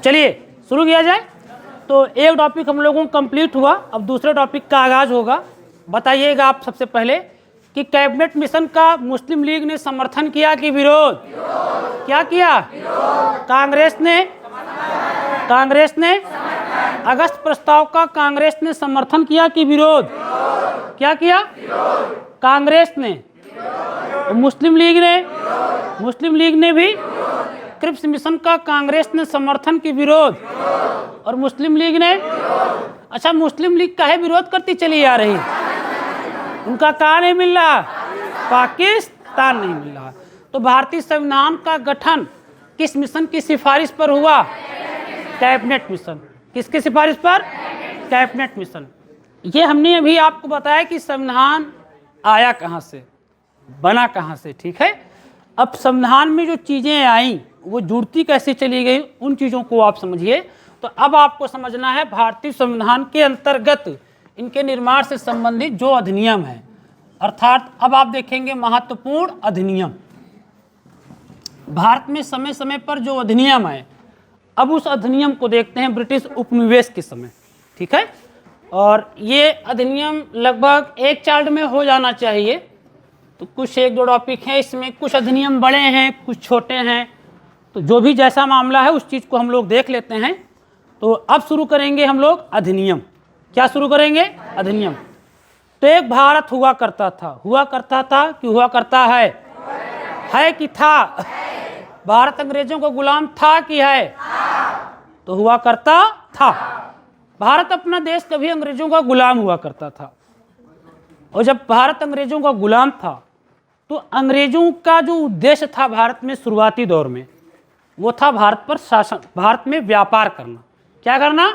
चलिए शुरू किया जाए। तो एक टॉपिक हम लोगों को कंप्लीट हुआ, अब दूसरे टॉपिक का आगाज होगा। बताइएगा आप सबसे पहले कि कैबिनेट मिशन का मुस्लिम लीग ने समर्थन किया कि विरोध? क्या किया? कांग्रेस ने अगस्त प्रस्ताव का कांग्रेस ने समर्थन किया कि विरोध? क्या किया? कांग्रेस ने। मुस्लिम लीग ने भी क्रिप्स मिशन का कांग्रेस ने समर्थन की विरोध, और मुस्लिम लीग ने, अच्छा मुस्लिम लीग काहे विरोध करती चली आ रही? उनका कहाँ नहीं मिल रहा? पाकिस्तान नहीं मिल रहा। तो भारतीय संविधान का गठन किस मिशन की सिफारिश पर हुआ? Cabinet mission. किसकी सिफारिश पर? Cabinet mission. ये हमने अभी आपको बताया कि संविधान आया कहाँ से, बना कहाँ से, ठीक है। अब संविधान में जो चीज़ें आई वो जुड़ती कैसे चली गई, उन चीज़ों को आप समझिए। तो अब आपको समझना है भारतीय संविधान के अंतर्गत इनके निर्माण से संबंधित जो अधिनियम है, अर्थात अब आप देखेंगे महत्वपूर्ण अधिनियम। भारत में समय समय पर जो अधिनियम है, अब उस अधिनियम को देखते हैं ब्रिटिश उपनिवेश के समय, ठीक है। और ये अधिनियम लगभग एक चार्ट में हो जाना चाहिए। तो कुछ एक दो टॉपिक हैं इसमें, कुछ अधिनियम बड़े हैं, कुछ छोटे हैं, तो जो भी जैसा मामला है उस चीज़ को हम लोग देख लेते हैं। तो अब शुरू करेंगे हम लोग अधिनियम। क्या शुरू करेंगे? अधिनियम। तो एक भारत हुआ करता था कि हुआ करता है कि था? भारत अंग्रेजों को गुलाम था कि है? तो हुआ करता था। भारत अपना देश कभी अंग्रेजों का गुलाम हुआ करता था, और जब भारत अंग्रेजों का गुलाम था तो अंग्रेजों का जो उद्देश्य था भारत में शुरुआती दौर में, वो था भारत पर शासन, भारत में व्यापार करना। क्या करना?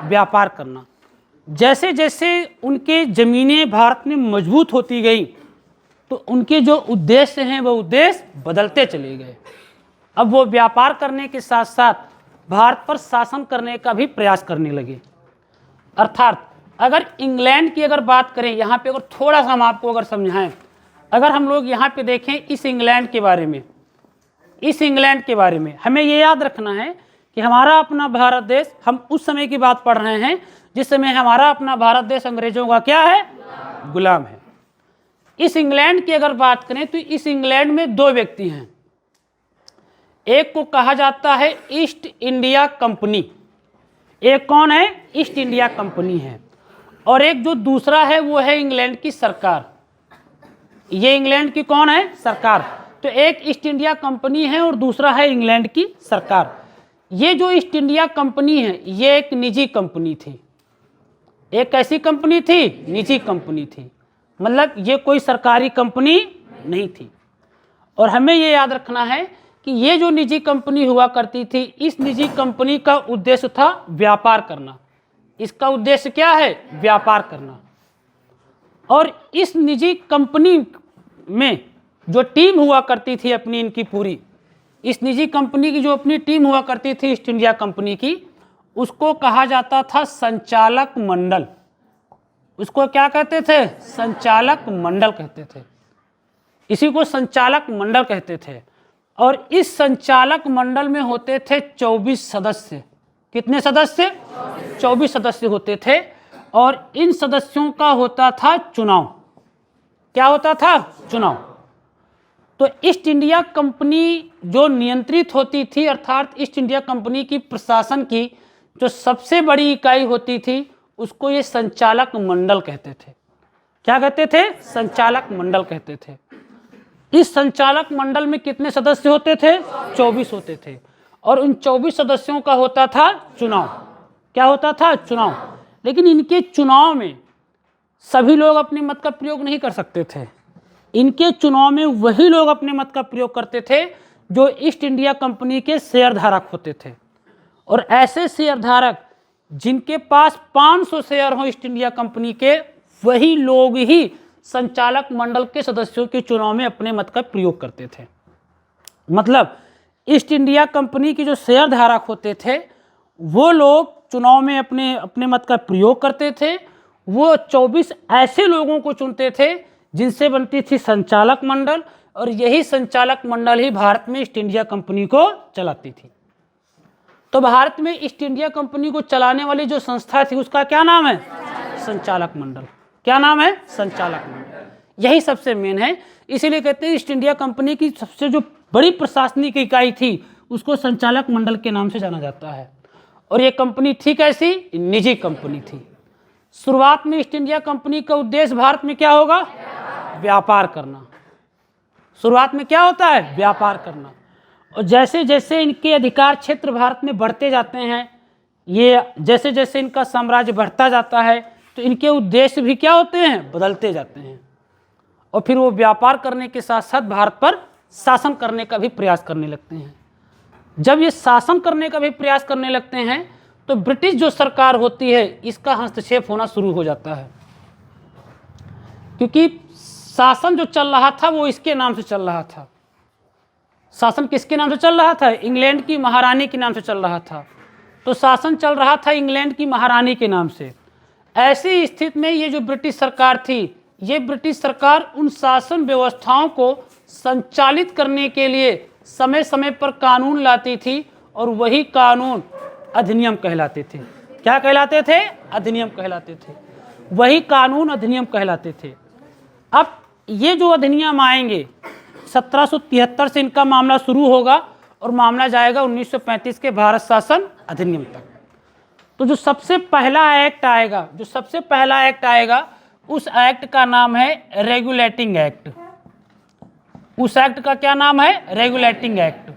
व्यापार करना। जैसे जैसे उनके ज़मीनें भारत में मजबूत होती गई तो उनके जो उद्देश्य हैं वो उद्देश्य बदलते चले गए। अब वो व्यापार करने के साथ साथ भारत पर शासन करने का भी प्रयास करने लगे। अर्थात अगर इंग्लैंड की अगर बात करें, यहाँ पे अगर थोड़ा सा हम आपको अगर समझाएं, अगर हम लोग यहाँ पे देखें इस इंग्लैंड के बारे में, हमें ये याद रखना है कि हमारा अपना भारत देश, हम उस समय की बात पढ़ रहे हैं जिस समय हमारा अपना भारत देश अंग्रेजों का क्या है? गुलाम है। इस इंग्लैंड की अगर बात करें तो इस इंग्लैंड में दो व्यक्ति हैं। एक को कहा जाता है ईस्ट इंडिया कंपनी। एक कौन है? ईस्ट इंडिया कंपनी है। और एक जो दूसरा है वो है इंग्लैंड की सरकार। ये इंग्लैंड की कौन है? सरकार। तो एक ईस्ट इंडिया कंपनी है और दूसरा है इंग्लैंड की सरकार। ये जो ईस्ट इंडिया कंपनी है ये एक निजी कंपनी थी। एक कैसी कंपनी थी? निजी कंपनी थी। मतलब ये कोई सरकारी कंपनी नहीं थी। और हमें ये याद रखना है कि ये जो निजी कंपनी हुआ करती थी, इस निजी कंपनी का उद्देश्य था व्यापार करना। इसका उद्देश्य क्या है? व्यापार करना। और इस निजी कंपनी में जो टीम हुआ करती थी अपनी, इनकी पूरी, इस निजी कंपनी की जो अपनी टीम हुआ करती थी ईस्ट इंडिया कंपनी की, उसको कहा जाता था संचालक मंडल। उसको क्या कहते थे? संचालक मंडल कहते थे। इसी को संचालक मंडल कहते थे। और इस संचालक मंडल में होते थे 24 सदस्य। कितने सदस्य? 24 सदस्य होते थे। और इन सदस्यों का होता था चुनाव। क्या होता था? चुनाव। तो ईस्ट इंडिया कंपनी जो नियंत्रित होती थी, अर्थात ईस्ट इंडिया कंपनी की प्रशासन की जो सबसे बड़ी इकाई होती थी, उसको ये संचालक मंडल कहते थे। क्या कहते थे? संचालक मंडल कहते थे। इस संचालक मंडल में कितने सदस्य होते थे? 24 होते थे। और उन 24 सदस्यों का होता था चुनाव। क्या होता था? चुनाव। लेकिन इनके चुनाव में सभी लोग अपने मत का प्रयोग नहीं कर सकते थे। इनके चुनाव में वही लोग अपने मत का प्रयोग करते थे जो ईस्ट इंडिया कंपनी के शेयरधारक होते थे। और ऐसे शेयरधारक जिनके पास 500 शेयर हो ईस्ट इंडिया कंपनी के, वही लोग ही संचालक मंडल के सदस्यों के चुनाव में अपने मत का प्रयोग करते थे। मतलब ईस्ट इंडिया कंपनी की जो शेयरधारक होते थे वो लोग चुनाव में अपने मत का प्रयोग करते थे। वो 24 ऐसे लोगों को चुनते थे जिनसे बनती थी संचालक मंडल, और यही संचालक मंडल ही भारत में ईस्ट इंडिया कंपनी को चलाती थी। तो भारत में ईस्ट इंडिया कंपनी को चलाने वाली जो संस्था थी उसका क्या नाम है? संचालक मंडल। क्या नाम है? संचालक मंडल। यही सबसे मेन है, इसीलिए कहते हैं ईस्ट इंडिया कंपनी की सबसे जो बड़ी प्रशासनिक इकाई थी उसको संचालक मंडल के नाम से जाना जाता है। और ये कंपनी थी कैसी? निजी कंपनी थी। शुरुआत में ईस्ट इंडिया कंपनी का उद्देश्य भारत में क्या होगा? व्यापार करना। शुरुआत में क्या होता है? व्यापार करना। और जैसे जैसे इनके अधिकार क्षेत्र भारत में बढ़ते जाते हैं, ये जैसे जैसे इनका साम्राज्य बढ़ता जाता है तो इनके उद्देश्य भी क्या होते हैं? बदलते जाते हैं। और फिर वो व्यापार करने के साथ साथ भारत पर शासन करने का भी प्रयास करने लगते हैं। जब ये शासन करने का भी प्रयास करने लगते हैं तो ब्रिटिश जो सरकार होती है इसका हस्तक्षेप होना शुरू हो जाता है, क्योंकि शासन जो चल रहा था वो इसके नाम से चल रहा था। शासन किसके नाम से चल रहा था? इंग्लैंड की महारानी के नाम से चल रहा था। तो शासन चल रहा था इंग्लैंड की महारानी के नाम से। ऐसी स्थिति में ये जो ब्रिटिश सरकार थी, ये ब्रिटिश सरकार उन शासन व्यवस्थाओं को संचालित करने के लिए समय समय पर कानून लाती थी, और वही कानून अधिनियम कहलाते थे। क्या कहलाते थे? अधिनियम कहलाते थे। वही कानून अधिनियम कहलाते थे। अब ये जो अधिनियम आएंगे 1773 से इनका मामला शुरू होगा और मामला जाएगा 1935 के भारत शासन अधिनियम तक। तो जो सबसे पहला एक्ट आएगा, उस एक्ट का नाम है रेगुलेटिंग एक्ट। उस एक्ट का क्या नाम है? Regulating act.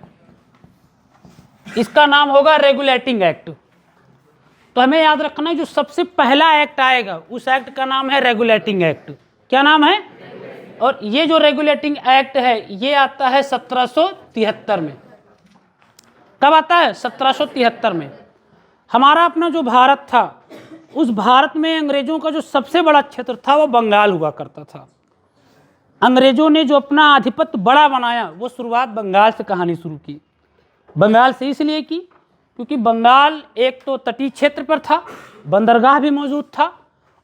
इसका नाम होगा रेगुलेटिंग एक्ट। तो हमें याद रखना है जो सबसे पहला एक्ट आएगा उस एक्ट का नाम है रेगुलेटिंग एक्ट। क्या नाम है? और ये जो रेगुलेटिंग एक्ट है ये आता है 1773 में। कब आता है? 1773 में। हमारा अपना जो भारत था, उस भारत में अंग्रेजों का जो सबसे बड़ा क्षेत्र था वो बंगाल हुआ करता था। अंग्रेजों ने जो अपना आधिपत्य बड़ा बनाया वो शुरुआत बंगाल से कहानी शुरू की। बंगाल से इसलिए की क्योंकि बंगाल एक तो तटीय क्षेत्र पर था, बंदरगाह भी मौजूद था,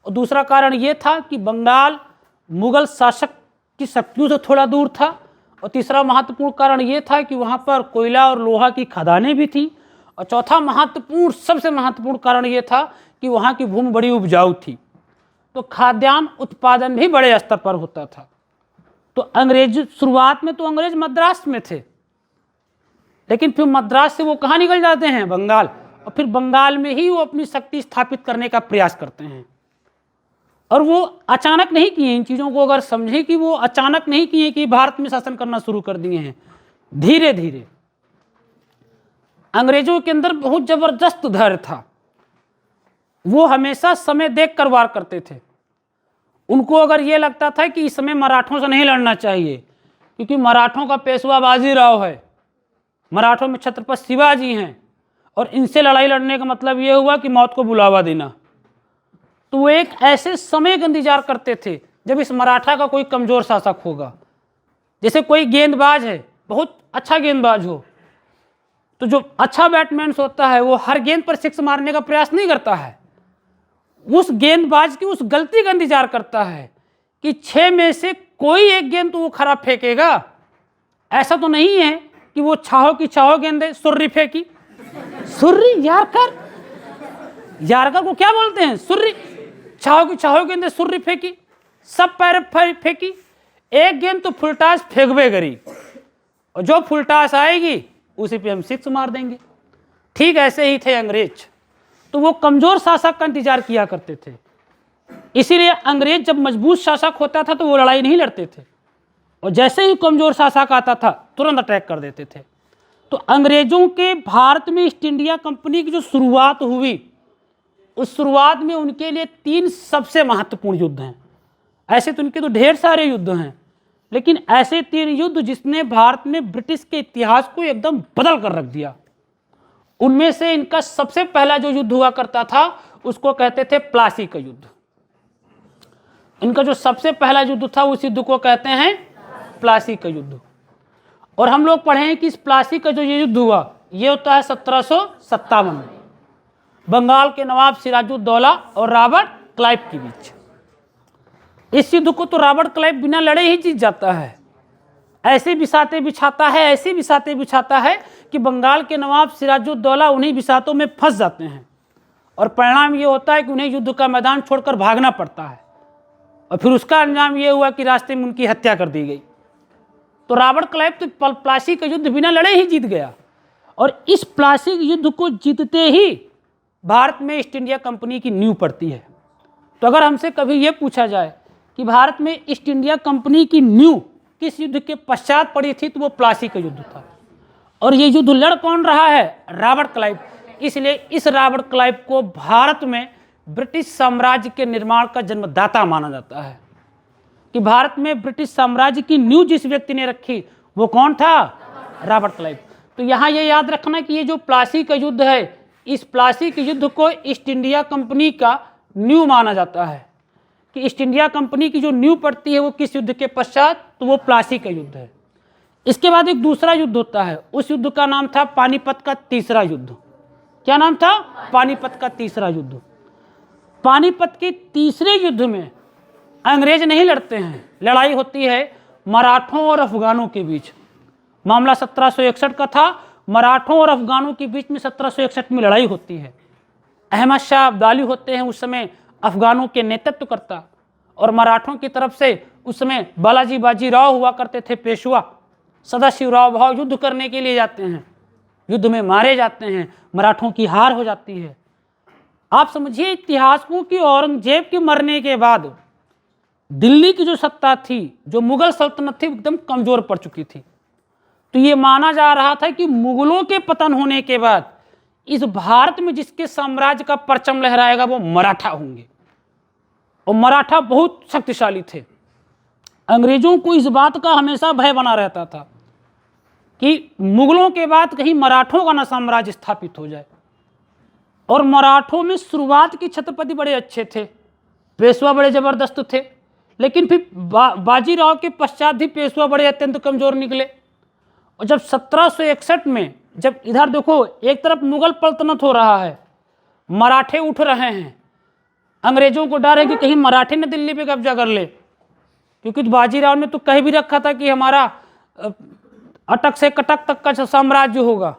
और दूसरा कारण ये था कि बंगाल मुगल शासक की शक्तियों से थोड़ा दूर था, और तीसरा महत्वपूर्ण कारण ये था कि वहाँ पर कोयला और लोहा की खदानें भी थी, और चौथा सबसे महत्वपूर्ण कारण ये था कि वहाँ की भूमि बड़ी उपजाऊ थी, तो खाद्यान्न उत्पादन भी बड़े स्तर पर होता था। तो शुरुआत में तो अंग्रेज मद्रास में थे, लेकिन फिर मद्रास से वो कहाँ निकल जाते हैं? बंगाल। और फिर बंगाल में ही वो अपनी शक्ति स्थापित करने का प्रयास करते हैं। और वो अचानक नहीं किए, इन चीज़ों को अगर समझें कि वो अचानक नहीं किए कि भारत में शासन करना शुरू कर दिए हैं। धीरे धीरे अंग्रेजों के अंदर बहुत जबरदस्त धैर्य था। वो हमेशा समय देख कर वार करते थे। उनको अगर ये लगता था कि इस समय मराठों से नहीं लड़ना चाहिए, क्योंकि मराठों का पेशवा बाजीराव है, मराठों में छत्रपति शिवाजी हैं, और इनसे लड़ाई लड़ने का मतलब ये हुआ कि मौत को बुलावा देना। तो वो एक ऐसे समय का इंतजार करते थे जब इस मराठा का कोई कमज़ोर शासक होगा। जैसे कोई गेंदबाज है, बहुत अच्छा गेंदबाज हो, तो जो अच्छा बैट्समैन होता है वो हर गेंद पर सिक्स मारने का प्रयास नहीं करता है। उस गेंदबाज की उस गलती का इंतजार करता है कि 6 में से कोई एक गेंद तो वो खराब फेंकेगा। ऐसा तो नहीं है कि वो छाहो की छाहो गेंदे सुर्री फेंकी। सुर्री यारकर को क्या बोलते हैं? सुर्री। छाहो की छाहो गेंदे सुर्री फेंकी, सब पैर फेंकी, एक गेंद तो फुलटास फेंकबे करी, और जो फुलटास आएगी उसी पे हम सिक्स मार देंगे। ठीक ऐसे ही थे अंग्रेज। तो वो कमजोर शासक का इंतजार किया करते थे। इसीलिए अंग्रेज जब मजबूत शासक होता था तो वो लड़ाई नहीं लड़ते थे, और जैसे ही कमजोर शासक आता था तुरंत अटैक कर देते थे। तो अंग्रेजों के भारत में ईस्ट इंडिया कंपनी की जो शुरुआत हुई, उस शुरुआत में उनके लिए 3 सबसे महत्वपूर्ण युद्ध हैं। ऐसे तो उनके तो ढेर सारे युद्ध हैं, लेकिन ऐसे 3 युद्ध जिसने भारत में ब्रिटिश के इतिहास को एकदम बदल कर रख दिया। उनमें से इनका सबसे पहला जो युद्ध हुआ करता था उसको कहते थे प्लासी का युद्ध। इनका जो सबसे पहला युद्ध था उस युद्ध को कहते हैं प्लासी का युद्ध। और हम लोग पढ़े हैं कि इस प्लासी का जो ये युद्ध हुआ ये होता है 1757 में, बंगाल के नवाब सिराजुद्दौला और रॉबर्ट क्लाइव के बीच। इस युद्ध को तो रॉबर्ट क्लाइव बिना लड़े ही जीत जाता है। ऐसी बिसातें बिछाता है, ऐसी बिसातें बिछाता है कि बंगाल के नवाब सिराजुद्दौला उन्हीं बिसातों में फंस जाते हैं और परिणाम ये होता है कि उन्हें युद्ध का मैदान छोड़कर भागना पड़ता है और फिर उसका अंजाम ये हुआ कि रास्ते में उनकी हत्या कर दी गई। तो रॉबर्ट क्लाइव तो प्लासी का युद्ध बिना लड़े ही जीत गया और इस प्लासी युद्ध को जीतते ही भारत में ईस्ट इंडिया कंपनी की नींव पड़ती है। तो अगर हमसे कभी ये पूछा जाए कि भारत में ईस्ट इंडिया कंपनी की नींव किस युद्ध के पश्चात पड़ी थी, तो वो प्लासी का युद्ध था। और ये युद्ध लड़ कौन रहा है? Robert Clive. इसलिए इस रॉबर्ट क्लाइव को भारत में ब्रिटिश साम्राज्य के निर्माण का जन्मदाता माना जाता है कि भारत में ब्रिटिश साम्राज्य की नींव जिस व्यक्ति ने रखी वो कौन था? Robert Clive. तो यहाँ ये याद रखना कि ये जो प्लासी का युद्ध है, इस प्लासी के युद्ध को ईस्ट इंडिया कंपनी का नींव माना जाता है कि ईस्ट इंडिया कंपनी की जो नींव पड़ती है वो किस युद्ध के पश्चात, तो वो प्लासी का युद्ध है। इसके बाद एक दूसरा युद्ध होता है, उस युद्ध का नाम था पानीपत का तीसरा युद्ध। क्या नाम था? पानीपत का तीसरा युद्ध। पानीपत के तीसरे युद्ध में अंग्रेज नहीं लड़ते हैं, लड़ाई होती है मराठों और अफगानों के बीच। मामला 1761 का था, मराठों और अफगानों के बीच में 1761 में लड़ाई होती है। अहमद शाह अब्दाली होते हैं उस समय अफगानों के नेतृत्व करता और मराठों की तरफ से उस समय बालाजी बाजीराव हुआ करते थे पेशवा। सदाशिवराव भाव युद्ध करने के लिए जाते हैं, युद्ध में मारे जाते हैं, मराठों की हार हो जाती है। आप समझिए इतिहासकों की औरंगजेब के मरने के बाद दिल्ली की जो सत्ता थी, जो मुगल सल्तनत थी, एकदम कमजोर पड़ चुकी थी। तो ये माना जा रहा था कि मुगलों के पतन होने के बाद इस भारत में जिसके साम्राज्य का परचम लहराएगा वो मराठा होंगे और मराठा बहुत शक्तिशाली थे। अंग्रेजों को इस बात का हमेशा भय बना रहता था कि मुगलों के बाद कहीं मराठों का ना साम्राज्य स्थापित हो जाए। और मराठों में शुरुआत के छत्रपति बड़े अच्छे थे, पेशवा बड़े ज़बरदस्त थे, लेकिन फिर बाजीराव के पश्चात भी पेशवा बड़े अत्यंत कमज़ोर निकले। और जब 1761 में जब इधर देखो एक तरफ मुगल पल्तनत हो रहा है, मराठे उठ रहे हैं, अंग्रेजों को डर है कि कहीं मराठे ने दिल्ली पे कब्जा कर ले, क्योंकि बाजीराव ने तो कह भी रखा था कि हमारा अटक से कटक तक का साम्राज्य होगा।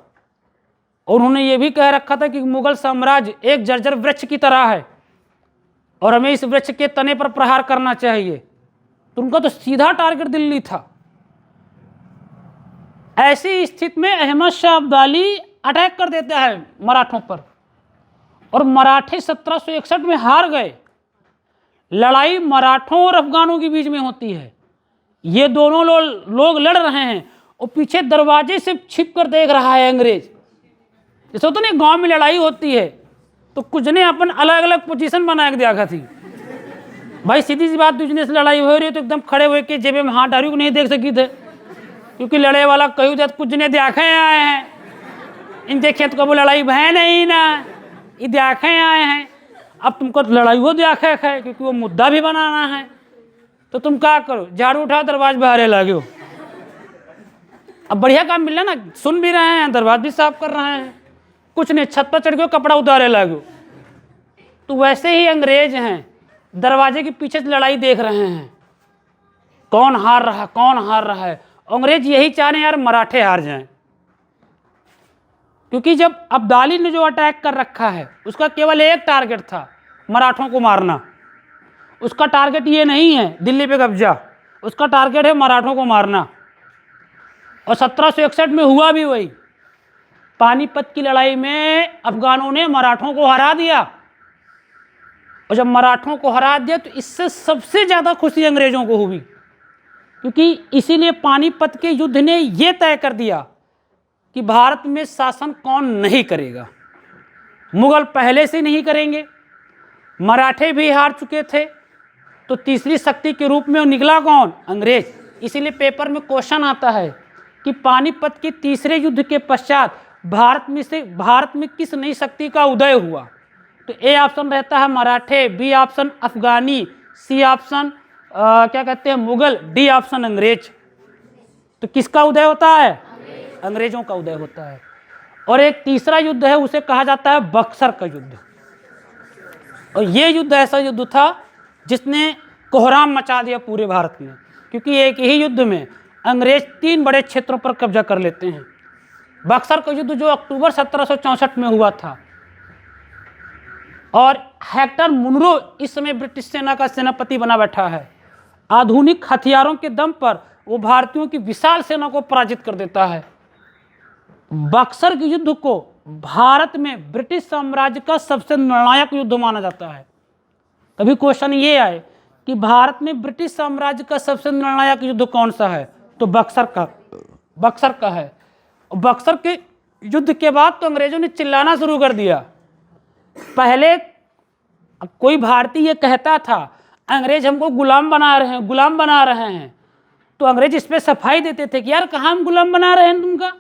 और उन्होंने ये भी कह रखा था कि मुगल साम्राज्य एक जर्जर वृक्ष की तरह है और हमें इस वृक्ष के तने पर प्रहार करना चाहिए। तो उनका तो सीधा टारगेट दिल्ली था। ऐसी स्थिति में अहमद शाह अब्दाली अटैक कर देता है मराठों पर और मराठे 1761 में हार गए। लड़ाई मराठों और अफगानों के बीच में होती है। ये दोनों लोग लड़ रहे हैं और पीछे दरवाजे से छिप कर देख रहा है अंग्रेज। जैसे होता नहीं गांव में लड़ाई होती है तो कुछ ने अपन अलग अलग पोजीशन बना के दिया थी। भाई सीधी सी बात, दूसरे से लड़ाई हो रही है तो एकदम खड़े हुए के जेबे में हाथ डाली को नहीं देख सकी थे, क्योंकि लड़े वाला कहीं जाए कुछ ने देखे आए हैं, इनके खेत को वो लड़ाई है नहीं ना, ये देखे आए हैं। अब तुमको लड़ाई वो देखे है क्योंकि वो मुद्दा भी बनाना है, तो तुम क्या करो, झाड़ू उठाओ दरवाजे बाहर लगे हो। अब बढ़िया काम मिल रहा ना, सुन भी रहे हैं, दरवाजे भी साफ कर रहे हैं, कुछ नहीं छत पर चढ़ के कपड़ा उतारे लगे। तो वैसे ही अंग्रेज हैं, दरवाजे के पीछे से लड़ाई देख रहे हैं, कौन हार रहा कौन हार रहा है। अंग्रेज यही चाह रहे हैं यार मराठे हार जाएं, क्योंकि जब अब्दाली ने जो अटैक कर रखा है उसका केवल एक टारगेट था, मराठों को मारना। उसका टारगेट ये नहीं है दिल्ली पे कब्जा, उसका टारगेट है मराठों को मारना। और 1761 में हुआ भी वही। पानीपत की लड़ाई में अफगानों ने मराठों को हरा दिया और जब मराठों को हरा दिया तो इससे सबसे ज़्यादा खुशी अंग्रेजों को हुई, क्योंकि इसीलिए पानीपत के युद्ध ने यह तय कर दिया कि भारत में शासन कौन नहीं करेगा। मुगल पहले से नहीं करेंगे, मराठे भी हार चुके थे, तो तीसरी शक्ति के रूप में निकला कौन? अंग्रेज। इसीलिए पेपर में क्वेश्चन आता है कि पानीपत के तीसरे युद्ध के पश्चात भारत में किस नई शक्ति का उदय हुआ? तो ए ऑप्शन रहता है मराठे, बी ऑप्शन अफगानी, सी ऑप्शन क्या कहते हैं मुगल, डी ऑप्शन अंग्रेज। तो किसका उदय होता है? अंग्रेजों का उदय होता है। और एक तीसरा युद्ध है, उसे कहा जाता है बक्सर का युद्ध। और ये युद्ध ऐसा युद्ध था जिसने कोहराम मचा दिया पूरे भारत में, क्योंकि एक ही युद्ध में अंग्रेज 3 बड़े क्षेत्रों पर कब्जा कर लेते हैं। बक्सर का युद्ध जो अक्टूबर 1764 में हुआ था, और हेक्टर मुनरो इस समय ब्रिटिश सेना का सेनापति बना बैठा है। आधुनिक हथियारों के दम पर वो भारतीयों की विशाल सेना को पराजित कर देता है। बक्सर के युद्ध को भारत में ब्रिटिश साम्राज्य का सबसे निर्णायक युद्ध माना जाता है। कभी क्वेश्चन ये आए कि भारत में ब्रिटिश साम्राज्य का सबसे निर्णायक युद्ध कौन सा है, तो बक्सर का है। बक्सर के युद्ध के बाद तो अंग्रेजों ने चिल्लाना शुरू कर दिया। पहले कोई भारतीय ये कहता था अंग्रेज हमको गुलाम बना रहे हैं, तो अंग्रेज इस पर सफाई देते थे कि यार कहाँ हम गुलाम बना रहे हैं तुमका,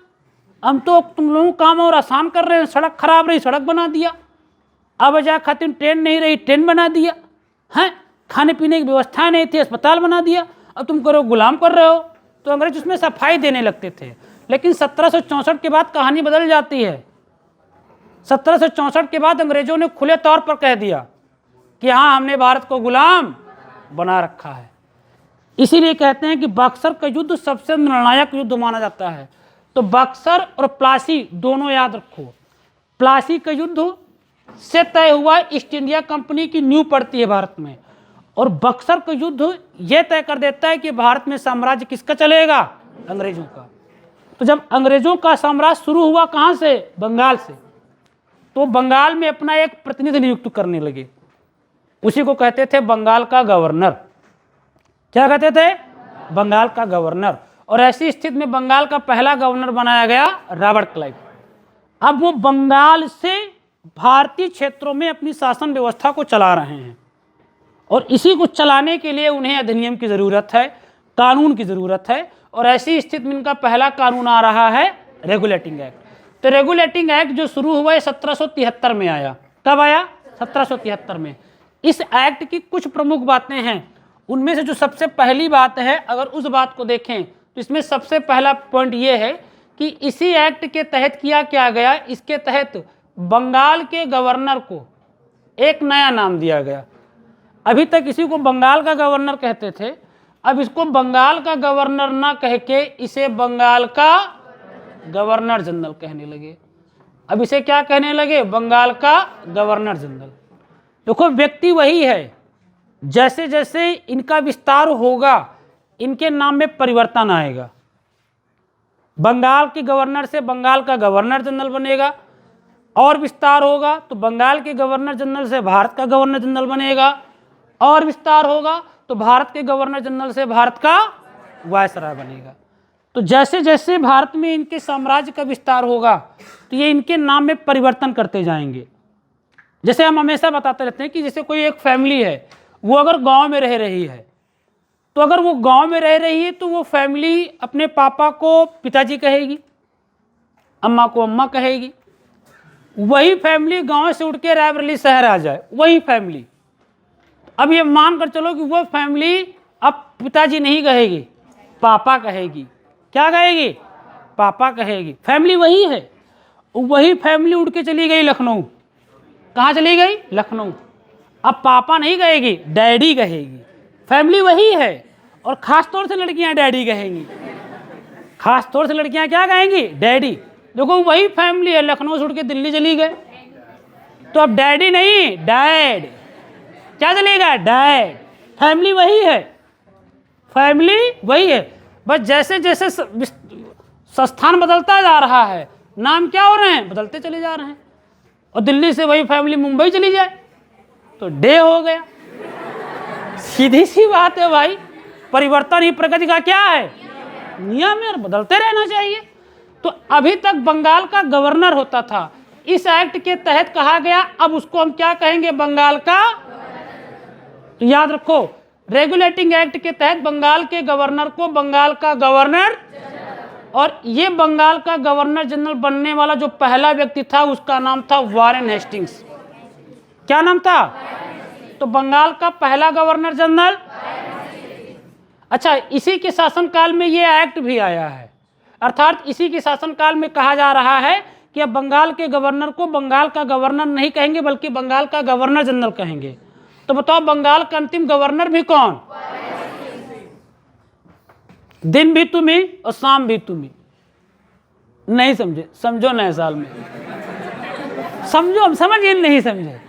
हम तो तुम लोगों का काम और आसान कर रहे हैं। सड़क खराब रही, सड़क बना दिया। आवाजाही खातिर ट्रेन नहीं रही, ट्रेन बना दिया हैं। खाने पीने की व्यवस्था नहीं थी, अस्पताल बना दिया। अब तुम करो गुलाम कर रहे हो। तो अंग्रेज उसमें सफाई देने लगते थे। लेकिन 1764 के बाद कहानी बदल जाती है। 1764 के बाद अंग्रेजों ने खुले तौर पर कह दिया कि हाँ, हमने भारत को गुलाम बना रखा है। इसीलिए कहते हैं कि बक्सर का युद्ध सबसे निर्णायक युद्ध माना जाता है। तो बक्सर और प्लासी दोनों याद रखो। प्लासी का युद्ध से तय हुआ ईस्ट इंडिया कंपनी की नींव पड़ती है भारत में, और बक्सर का युद्ध यह तय कर देता है कि भारत में साम्राज्य किसका चलेगा, अंग्रेजों का। तो जब अंग्रेजों का साम्राज्य शुरू हुआ कहाँ से, बंगाल से, तो बंगाल में अपना एक प्रतिनिधि नियुक्त करने लगे। उसी को कहते थे बंगाल का गवर्नर। क्या कहते थे, बंगाल का गवर्नर। और ऐसी स्थिति में बंगाल का पहला गवर्नर बनाया गया रॉबर्ट क्लाइव। अब वो बंगाल से भारतीय क्षेत्रों में अपनी शासन व्यवस्था को चला रहे हैं, और इसी को चलाने के लिए उन्हें अधिनियम की ज़रूरत है, कानून की ज़रूरत है। और ऐसी स्थिति में इनका पहला कानून आ रहा है रेगुलेटिंग एक्ट। तो रेगुलेटिंग एक्ट जो शुरू हुआ है 1773 में आया। कब आया, 1773 में। इस एक्ट की कुछ प्रमुख बातें हैं। उनमें से जो सबसे पहली बात है, अगर उस बात को देखें तो इसमें सबसे पहला पॉइंट ये है कि इसी एक्ट के तहत किया क्या गया, इसके तहत बंगाल के गवर्नर को एक नया नाम दिया गया। अभी तक इसी को बंगाल का गवर्नर कहते थे, अब इसको बंगाल का गवर्नर ना कह के इसे बंगाल का गवर्नर जनरल कहने लगे। अब इसे क्या कहने लगे, बंगाल का गवर्नर जनरल। देखो, व्यक्ति वही है, जैसे जैसे इनका विस्तार होगा इनके नाम में परिवर्तन आएगा। बंगाल के गवर्नर से बंगाल का गवर्नर जनरल बनेगा, और विस्तार होगा तो बंगाल के गवर्नर जनरल से भारत का गवर्नर जनरल बनेगा, और विस्तार होगा तो भारत के गवर्नर जनरल से भारत का वायसराय बनेगा। तो जैसे जैसे भारत में इनके साम्राज्य का विस्तार होगा तो ये इनके नाम में परिवर्तन करते जाएंगे। जैसे हम हमेशा बताते रहते हैं कि जैसे कोई एक फैमिली है, वो अगर गांव में रह रही है, तो अगर वो गांव में रह रही है तो वो फैमिली अपने पापा को पिताजी कहेगी, अम्मा को अम्मा कहेगी। वही फैमिली गांव से उठ के रायबरेली शहर आ जाए, वही फैमिली, अब ये मान कर चलो कि वो फैमिली अब पिताजी नहीं कहेगी, पापा कहेगी। क्या कहेगी, पापा कहेगी। फैमिली वही है। वही फैमिली उड़ के चली गई लखनऊ। कहाँ चली गई, लखनऊ। अब पापा नहीं कहेगी, डैडी कहेगी। फैमिली वही है, और खास तौर से लड़कियां डैडी कहेंगी। खास तौर से लड़कियां क्या कहेंगी, डैडी। देखो, वही फैमिली है, लखनऊ से उड़ के दिल्ली चली गए, तो अब डैडी नहीं, डैड। क्या चलेगा, डैड। फैमिली वही है, फैमिली वही है। बस जैसे जैसे स्थान बदलता जा रहा है, नाम क्या हो रहे हैं, बदलते चले जा रहे हैं। और दिल्ली से वही फैमिली मुंबई चली जाए तो डे हो गया। सीधी सी बात है भाई, परिवर्तन ही प्रगति का क्या है, नियम है, और बदलते रहना चाहिए। तो अभी तक बंगाल का गवर्नर होता था, इस एक्ट के तहत कहा गया अब उसको हम क्या कहेंगे, बंगाल का। तो याद रखो, रेगुलेटिंग एक्ट के तहत बंगाल के गवर्नर को बंगाल का गवर्नर, और ये बंगाल का गवर्नर जनरल बनने वाला जो पहला व्यक्ति था उसका नाम था वारेन हेस्टिंग्स। क्या नाम था, तो बंगाल का पहला गवर्नर जनरल। अच्छा, इसी के शासनकाल में ये एक्ट भी आया है, अर्थात इसी के शासनकाल में कहा जा रहा है कि अब बंगाल के गवर्नर को बंगाल का गवर्नर नहीं कहेंगे बल्कि बंगाल का गवर्नर जनरल कहेंगे। तो बताओ, बंगाल का अंतिम गवर्नर भी कौन, दिन भी तुम ही और शाम भी तुम ही। नहीं समझे? समझो नए साल में समझो, हम समझिए नहीं समझे।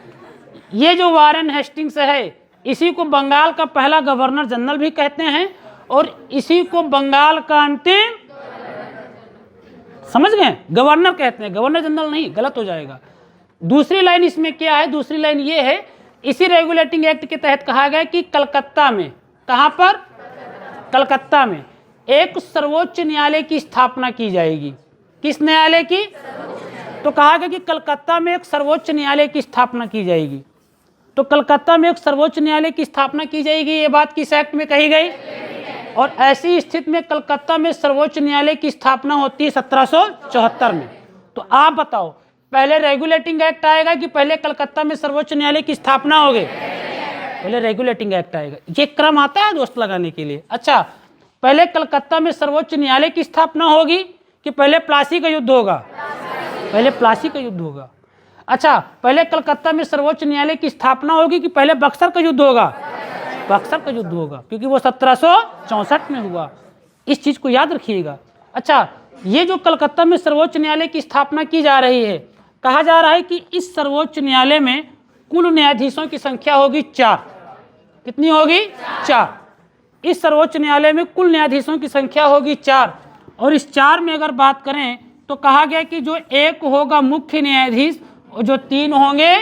ये जो वारेन हेस्टिंग्स है, इसी को बंगाल का पहला गवर्नर जनरल भी कहते हैं और इसी को बंगाल का अंतिम, समझ गए, गवर्नर कहते हैं, गवर्नर जनरल नहीं, गलत हो जाएगा। दूसरी लाइन इसमें क्या है? दूसरी लाइन ये है, इसी रेगुलेटिंग एक्ट के तहत कहा गया कि कलकत्ता में, कहां पर? कलकत्ता में एक सर्वोच्च न्यायालय की स्थापना की जाएगी। किस न्यायालय की? तो कहा गया कि कलकत्ता में एक सर्वोच्च न्यायालय की स्थापना की जाएगी। तो कलकत्ता में एक सर्वोच्च न्यायालय की स्थापना की जाएगी, ये बात किस एक्ट में कही गई? और ऐसी स्थिति में कलकत्ता में सर्वोच्च न्यायालय की स्थापना होती है 1774 में। तो आप बताओ, पहले रेगुलेटिंग एक्ट आएगा कि पहले कलकत्ता में सर्वोच्च न्यायालय की स्थापना होगी? पहले रेगुलेटिंग एक्ट आएगा। ये क्रम आता है दोस्त लगाने के लिए। अच्छा, पहले कलकत्ता में सर्वोच्च न्यायालय की स्थापना होगी कि पहले प्लासी का युद्ध होगा? पहले प्लासी का युद्ध होगा। अच्छा, पहले कलकत्ता में सर्वोच्च न्यायालय की स्थापना होगी कि पहले बक्सर का युद्ध होगा? बक्सर का युद्ध होगा, क्योंकि वो 1764 में हुआ। इस चीज को याद रखिएगा। अच्छा, ये जो कलकत्ता में सर्वोच्च न्यायालय की स्थापना की जा रही है, कहा जा रहा है कि इस सर्वोच्च न्यायालय में कुल न्यायाधीशों की संख्या होगी 4। कितनी होगी? 4। इस सर्वोच्च न्यायालय में कुल न्यायाधीशों की संख्या होगी 4। और इस 4 में अगर बात करें तो कहा गया कि जो एक होगा मुख्य न्यायाधीश और जो 3 होंगे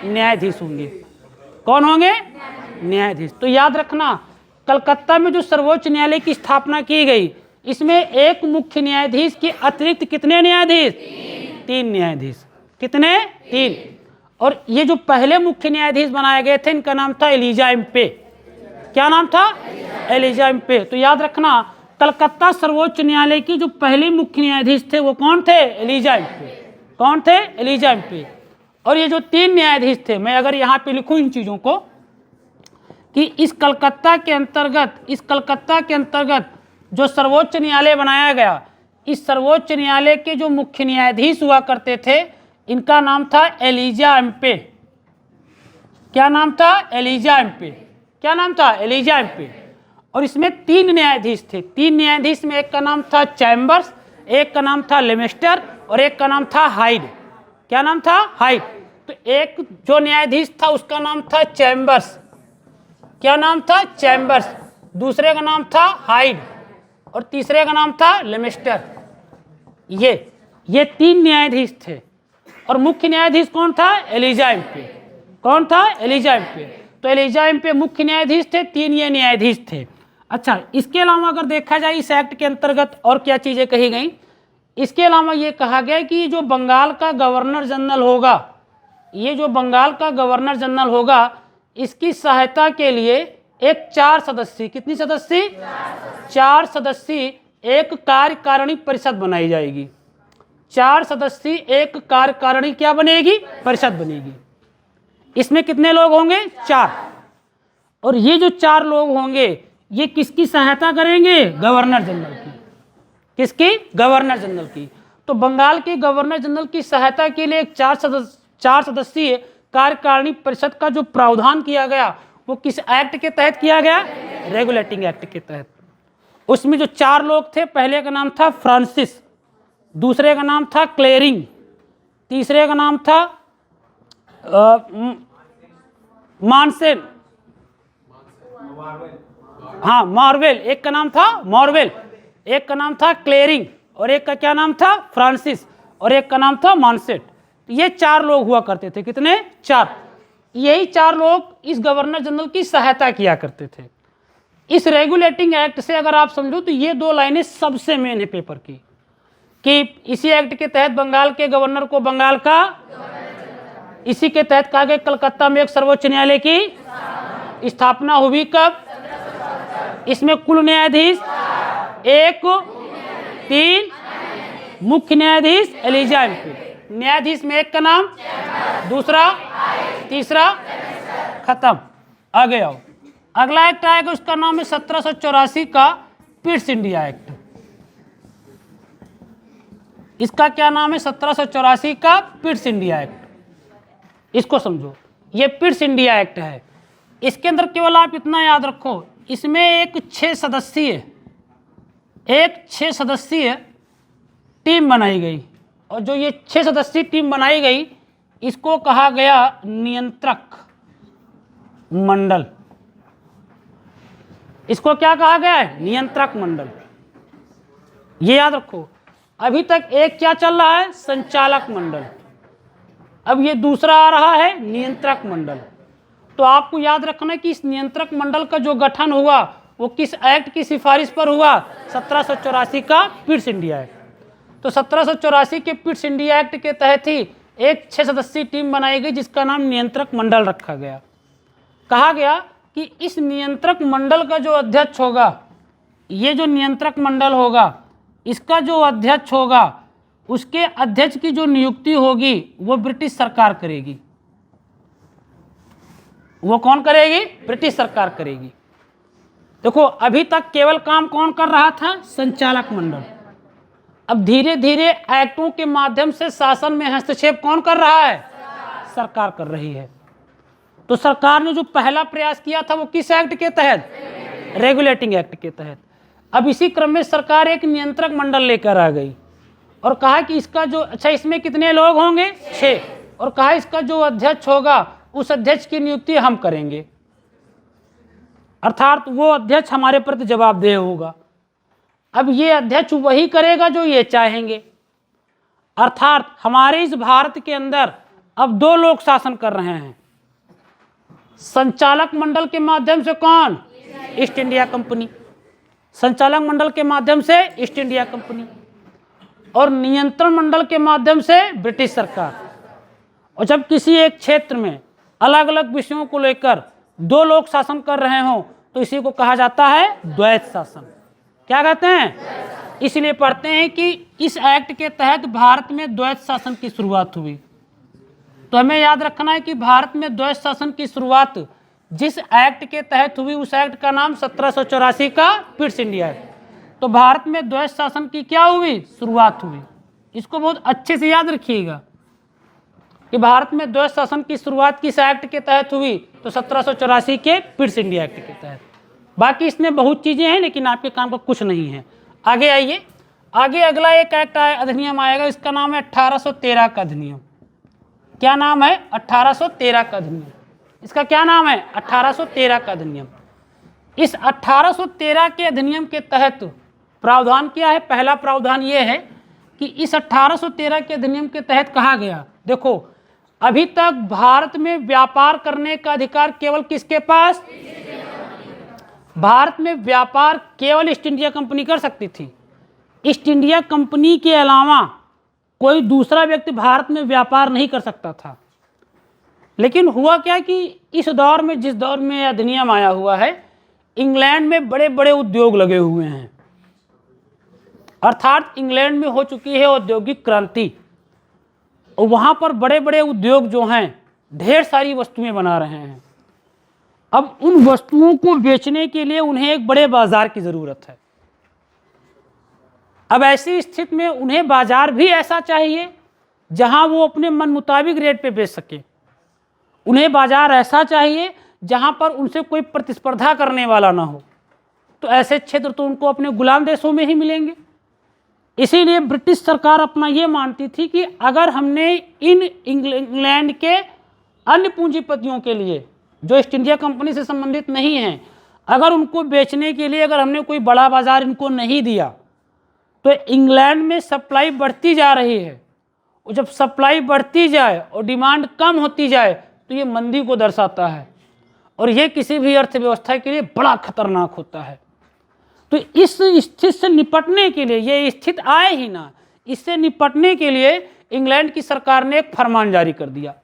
न्यायाधीश होंगे। कौन होंगे? न्यायाधीश। तो याद रखना, कलकत्ता में जो सर्वोच्च न्यायालय की स्थापना की गई, इसमें एक मुख्य न्यायाधीश के अतिरिक्त कितने न्यायाधीश? 3 न्यायाधीश। कितने? 3। और ये जो पहले मुख्य न्यायाधीश बनाए गए थे, इनका नाम था एलिजा एम्पे। क्या नाम था? एलिजा एम्पे। तो याद रखना, कलकत्ता सर्वोच्च न्यायालय की जो पहले मुख्य न्यायाधीश थे वो कौन थे? एलिजा एम्पे। कौन थे? एलिजा एम्पे। और ये जो 3 न्यायाधीश थे, मैं अगर यहाँ पे लिखूं इन चीजों को, कि इस कलकत्ता के अंतर्गत जो सर्वोच्च न्यायालय बनाया गया, इस सर्वोच्च न्यायालय के जो मुख्य न्यायाधीश हुआ करते थे, इनका नाम था एलिजा एम्पे। क्या नाम था? एलिजा एम्पे। क्या नाम था? एलिजा एम्पे। और इसमें 3 न्यायाधीश थे। 3 न्यायाधीश में एक का नाम था चैम्बर्स, एक का नाम था लेमेस्टर और एक का नाम था हाइड। क्या नाम था? हाइड। तो एक जो न्यायाधीश था उसका नाम था चैम्बर्स। क्या नाम था? चैम्बर्स। दूसरे का नाम था हाइड और तीसरे का नाम था लेमेस्टर। ये 3 न्यायाधीश थे। और मुख्य न्यायाधीश कौन था? एलिजा एम्पे। कौन था? एलिजा एम्पे। तो एलिजा एम्पे मुख्य न्यायाधीश थे, 3 ये न्यायाधीश थे। अच्छा, इसके अलावा अगर देखा जाए इस एक्ट के अंतर्गत और क्या चीजें कही गई, इसके अलावा ये कहा गया कि जो बंगाल का गवर्नर जनरल होगा, ये जो बंगाल का गवर्नर जनरल होगा, इसकी सहायता के लिए एक 4 सदस्यीय, कितनी सदस्यीय? 4 सदस्यीय एक कार्यकारिणी परिषद बनाई जाएगी। 4 सदस्यीय एक कार्यकारिणी क्या बनेगी? परिषद बनेगी। इसमें कितने लोग होंगे? 4। और ये जो 4 लोग होंगे, ये किसकी सहायता करेंगे? गवर्नर जनरल की। किसकी? गवर्नर जनरल की। तो बंगाल के गवर्नर जनरल की सहायता के लिए एक 4 सदस्यीय कार्यकारिणी परिषद का जो प्रावधान किया गया, वो किस एक्ट के तहत किया गया? रेगुलेटिंग एक्ट के तहत। उसमें जो 4 लोग थे, पहले का नाम था फ्रांसिस, दूसरे का नाम था क्लेरिंग, तीसरे का नाम था मानसेन, हाँ मार्वेल, एक का नाम था मॉर्वेल, एक का नाम था क्लेरिंग और एक का क्या नाम था? फ्रांसिस, और एक का नाम था मानसेट। ये 4 लोग हुआ करते थे। कितने? 4। यही 4 लोग इस गवर्नर जनरल की सहायता किया करते थे। इस रेगुलेटिंग एक्ट से अगर आप समझो तो ये 2 लाइनें सबसे मेन है पेपर की, कि इसी एक्ट के तहत बंगाल के गवर्नर को बंगाल का, इसी के तहत कहा गया कलकत्ता में एक सर्वोच्च न्यायालय की स्थापना हुई। कब? इसमें कुल न्यायाधीश 1, 3 मुख्य न्यायाधीश एलिजा एम्पे। न्यायाधीश में एक का नाम, दूसरा, तीसरा, खत्म। आगे आओ। अगला एक्ट आएगा, उसका नाम है 1784 का पिट्स इंडिया एक्ट। इसका क्या नाम है? 1784 का पिट्स इंडिया एक्ट। इसको समझो, ये पिट्स इंडिया एक्ट है। इसके अंदर केवल आप इतना याद रखो, इसमें एक 6 सदस्यीय एक 6 सदस्यीय टीम बनाई गई, और जो ये 6 सदस्यीय टीम बनाई गई इसको कहा गया नियंत्रक मंडल। इसको क्या कहा गया है? नियंत्रक मंडल। ये याद रखो। अभी तक एक क्या चल रहा है? संचालक मंडल। अब ये दूसरा आ रहा है नियंत्रक मंडल। तो आपको याद रखना है कि इस नियंत्रक मंडल का जो गठन हुआ वो किस एक्ट की सिफारिश पर हुआ? 1784 का पिट्स इंडिया एक्ट। तो 1784 के पिट्स इंडिया एक्ट के तहत ही एक 6 सदस्यीय टीम बनाई गई जिसका नाम नियंत्रक मंडल रखा गया। कहा गया कि इस नियंत्रक मंडल का जो अध्यक्ष होगा, ये जो नियंत्रक मंडल होगा इसका जो अध्यक्ष होगा, उसके अध्यक्ष की जो नियुक्ति होगी वो ब्रिटिश सरकार करेगी। वो कौन करेगी? ब्रिटिश सरकार करेगी। देखो अभी तक केवल काम कौन कर रहा था? संचालक मंडल। अब धीरे धीरे एक्टों के माध्यम से शासन में हस्तक्षेप कौन कर रहा है? सरकार कर रही है। तो सरकार ने जो पहला प्रयास किया था वो किस एक्ट के तहत? रेगुलेटिंग एक्ट के तहत। अब इसी क्रम में सरकार एक नियंत्रक मंडल लेकर आ गई और कहा कि इसका जो इसमें कितने लोग होंगे? 6। और कहा इसका जो अध्यक्ष होगा उस अध्यक्ष की नियुक्ति हम करेंगे, अर्थात वो अध्यक्ष हमारे प्रति जवाबदेह होगा। अब ये अध्यक्ष वही करेगा जो ये चाहेंगे, अर्थात हमारे इस भारत के अंदर अब 2 लोग शासन कर रहे हैं। संचालक मंडल के माध्यम से कौन? East India company. संचालक मंडल के माध्यम से ईस्ट इंडिया कंपनी, और नियंत्रण मंडल के माध्यम से ब्रिटिश सरकार। और जब किसी एक क्षेत्र में अलग अलग विषयों को लेकर 2 लोग शासन कर रहे हों तो इसी को कहा जाता है द्वैत शासन। क्या कहते हैं? इसलिए पढ़ते हैं कि इस एक्ट के तहत भारत में द्वैत शासन की शुरुआत हुई। तो हमें याद रखना है कि भारत में द्वैत शासन की शुरुआत जिस एक्ट के तहत हुई उस एक्ट का नाम 1784 का पिट्स इंडिया एक्ट। तो भारत में द्वैत शासन की क्या हुई? शुरुआत हुई। इसको बहुत अच्छे से याद रखिएगा कि भारत में द्वैत शासन की शुरुआत किस एक्ट के तहत हुई? तो 1784 के पिट्स इंडिया एक्ट के तहत। बाकी इसमें बहुत चीज़ें हैं लेकिन आपके काम का कुछ नहीं है। आगे आइए, आगे अगला एक एक्ट अधिनियम आएगा, इसका नाम है 1813 का अधिनियम। क्या नाम है? 1813 का अधिनियम। इसका क्या नाम है? 1813 का अधिनियम। इस 1813 के अधिनियम के तहत प्रावधान क्या है? पहला प्रावधान ये है कि इस 1813 के अधिनियम के तहत कहा गया, देखो अभी तक भारत में व्यापार करने का अधिकार केवल किसके पास? भारत में व्यापार केवल ईस्ट इंडिया कंपनी कर सकती थी। ईस्ट इंडिया कंपनी के अलावा कोई दूसरा व्यक्ति भारत में व्यापार नहीं कर सकता था। लेकिन हुआ क्या कि इस दौर में, जिस दौर में अधिनियम आया हुआ है, इंग्लैंड में बड़े बड़े उद्योग लगे हुए हैं, अर्थात इंग्लैंड में हो चुकी है औद्योगिक क्रांति, और वहाँ पर बड़े बड़े उद्योग जो हैं ढेर सारी वस्तुएं बना रहे हैं। अब उन वस्तुओं को बेचने के लिए उन्हें एक बड़े बाजार की ज़रूरत है। अब ऐसी स्थिति में उन्हें बाजार भी ऐसा चाहिए जहां वो अपने मन मुताबिक रेट पे बेच सके। उन्हें बाजार ऐसा चाहिए जहां पर उनसे कोई प्रतिस्पर्धा करने वाला ना हो। तो ऐसे क्षेत्र तो उनको अपने गुलाम देशों में ही मिलेंगे। इसीलिए ब्रिटिश सरकार अपना ये मानती थी कि अगर हमने इन इंग्लैंड के अन्य पूंजीपतियों के लिए जो ईस्ट इंडिया कंपनी से संबंधित नहीं हैं, अगर उनको बेचने के लिए अगर हमने कोई बड़ा बाजार इनको नहीं दिया तो इंग्लैंड में सप्लाई बढ़ती जा रही है, और जब सप्लाई बढ़ती जाए और डिमांड कम होती जाए तो ये मंदी को दर्शाता है, और ये किसी भी अर्थव्यवस्था के लिए बड़ा खतरनाक होता है। तो इस स्थिति से निपटने के लिए, ये स्थिति आए ही ना, इससे निपटने के लिए इंग्लैंड की सरकार ने एक फरमान जारी कर दिया।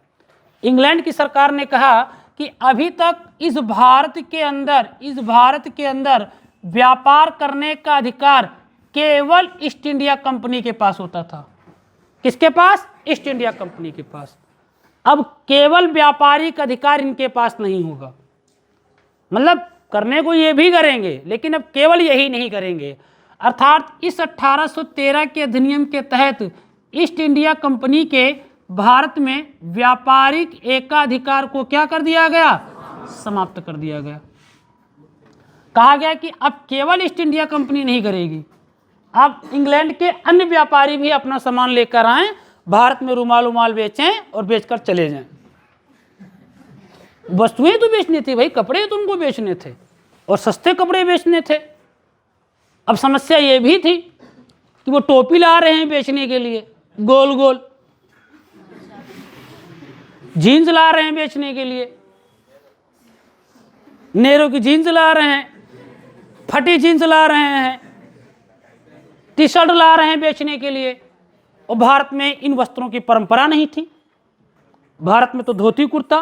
इंग्लैंड की सरकार ने कहा कि अभी तक इस भारत के अंदर व्यापार करने का अधिकार केवल ईस्ट इंडिया कंपनी के पास होता था। किसके पास? ईस्ट इंडिया कंपनी के पास। अब केवल व्यापारिक अधिकार इनके पास नहीं होगा, मतलब करने को ये भी करेंगे लेकिन अब केवल यही नहीं करेंगे। अर्थात इस 1813 के अधिनियम के तहत ईस्ट इंडिया कंपनी के भारत में व्यापारिक एकाधिकार को क्या कर दिया गया? समाप्त कर दिया गया। कहा गया कि अब केवल ईस्ट इंडिया कंपनी नहीं करेगी, अब इंग्लैंड के अन्य व्यापारी भी अपना सामान लेकर आए, भारत में रुमाल उमाल बेचें और बेचकर चले जाएं। वस्तुएं तो बेचनी थी भाई, कपड़े तो उनको बेचने थे और सस्ते कपड़े बेचने थे। अब समस्या ये भी थी कि वो टोपी ला रहे हैं बेचने के लिए, गोल गोल जीन्स ला रहे हैं बेचने के लिए, नेहरू की जीन्स ला रहे हैं, फटी जीन्स ला रहे हैं, टी शर्ट ला रहे हैं बेचने के लिए। और भारत में इन वस्त्रों की परंपरा नहीं थी। भारत में तो धोती कुर्ता,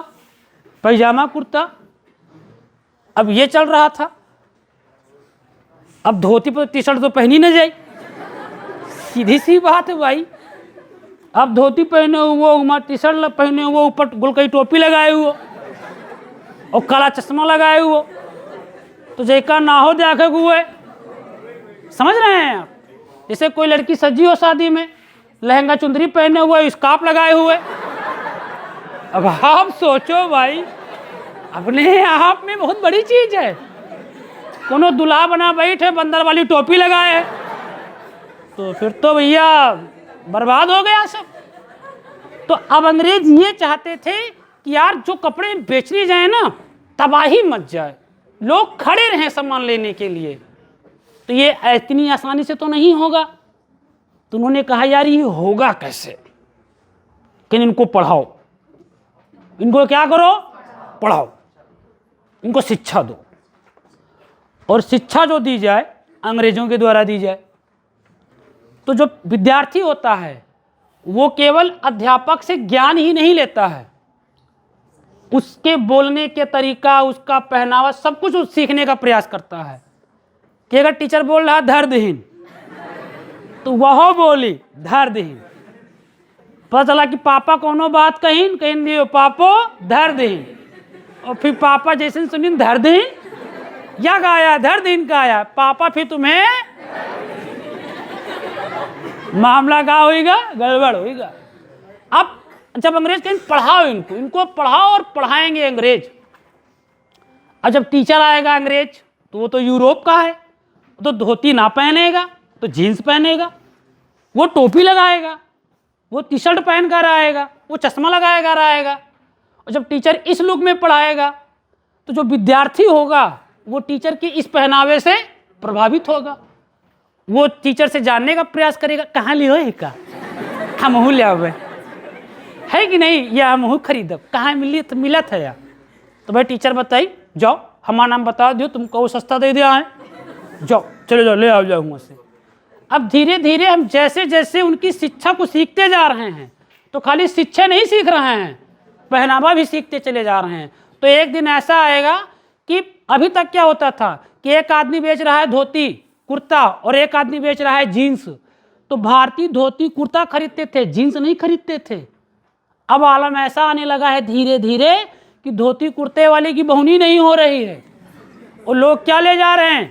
पैजामा कुर्ता, अब ये चल रहा था। अब धोती पर टी शर्ट तो पहनी न जाए, सीधी सी बात है भाई। अब धोती पहने हुए, टी शर्ट पहने हुए, ऊपर गुलकई टोपी लगाए हुए और काला चश्मा लगाए हुए, तो जैका ना हो देखे हुए। समझ रहे हैं आप? जैसे कोई लड़की सजी हो शादी में, लहंगा चुंदरी पहने हुए, स्कार्फ लगाए हुए। अब आप सोचो भाई, अपने आप में बहुत बड़ी चीज है। कोनो दुल्हा बना बैठे, बंदर वाली टोपी लगाए है, तो फिर तो भैया बर्बाद हो गया सब। तो अब अंग्रेज ये चाहते थे कि यार जो कपड़े बेचने जाए ना, तबाही मच जाए, लोग खड़े रहें सामान लेने के लिए। तो ये इतनी आसानी से तो नहीं होगा। तो उन्होंने कहा यार ये होगा कैसे, कि इनको पढ़ाओ, इनको क्या करो, पढ़ाओ, इनको शिक्षा दो। और शिक्षा जो दी जाए अंग्रेजों के द्वारा दी जाए। तो जो विद्यार्थी होता है वो केवल अध्यापक से ज्ञान ही नहीं लेता है, उसके बोलने के तरीका, उसका पहनावा, सब कुछ सीखने का प्रयास करता है। कि अगर टीचर बोल रहा धर्दहीन, तो वह बोली धर्दहीन। पता चला कि पापा कोनो बात कहीन, कहीं दियो पापो धर्दहीन, और फिर पापा जैसे सुनी धर्दहीन या गाया धर्दहीन का आया, पापा फिर तुम्हें मामला क्या होगा, गड़बड़ होगा। अब जब अंग्रेज कहें पढ़ाओ इनको, इनको पढ़ाओ और पढ़ाएंगे अंग्रेज। अब जब टीचर आएगा अंग्रेज, तो वो तो यूरोप का है, तो धोती ना पहनेगा तो जीन्स पहनेगा, वो टोपी लगाएगा, वो टी शर्ट पहन कर आएगा, वो चश्मा लगाएगा आएगा। और जब टीचर इस लुक में पढ़ाएगा, तो जो विद्यार्थी होगा वो टीचर के इस पहनावे से प्रभावित होगा। वो टीचर से जानने का प्रयास करेगा, कहाँ लियो है का, हम ले आवे है कि नहीं, या हम खरीदब, कहाँ मिली तो मिला था यार। तो भाई टीचर बताई, जाओ हमारा नाम बता दियो, तुमको वो सस्ता दे दिया है, जाओ चले जाओ ले आओ जाओ वहाँ से। अब धीरे धीरे हम जैसे जैसे उनकी शिक्षा को सीखते जा रहे हैं, तो खाली शिक्षा नहीं सीख रहे हैं, पहनावा भी सीखते चले जा रहे हैं। तो एक दिन ऐसा आएगा कि अभी तक क्या होता था कि एक आदमी बेच रहा है धोती कुर्ता और एक आदमी बेच रहा है जीन्स, तो भारतीय धोती कुर्ता खरीदते थे, जीन्स नहीं खरीदते थे। अब आलम ऐसा आने लगा है धीरे धीरे कि धोती कुर्ते वाले की बहुनी नहीं हो रही है, और लोग क्या ले जा रहे हैं,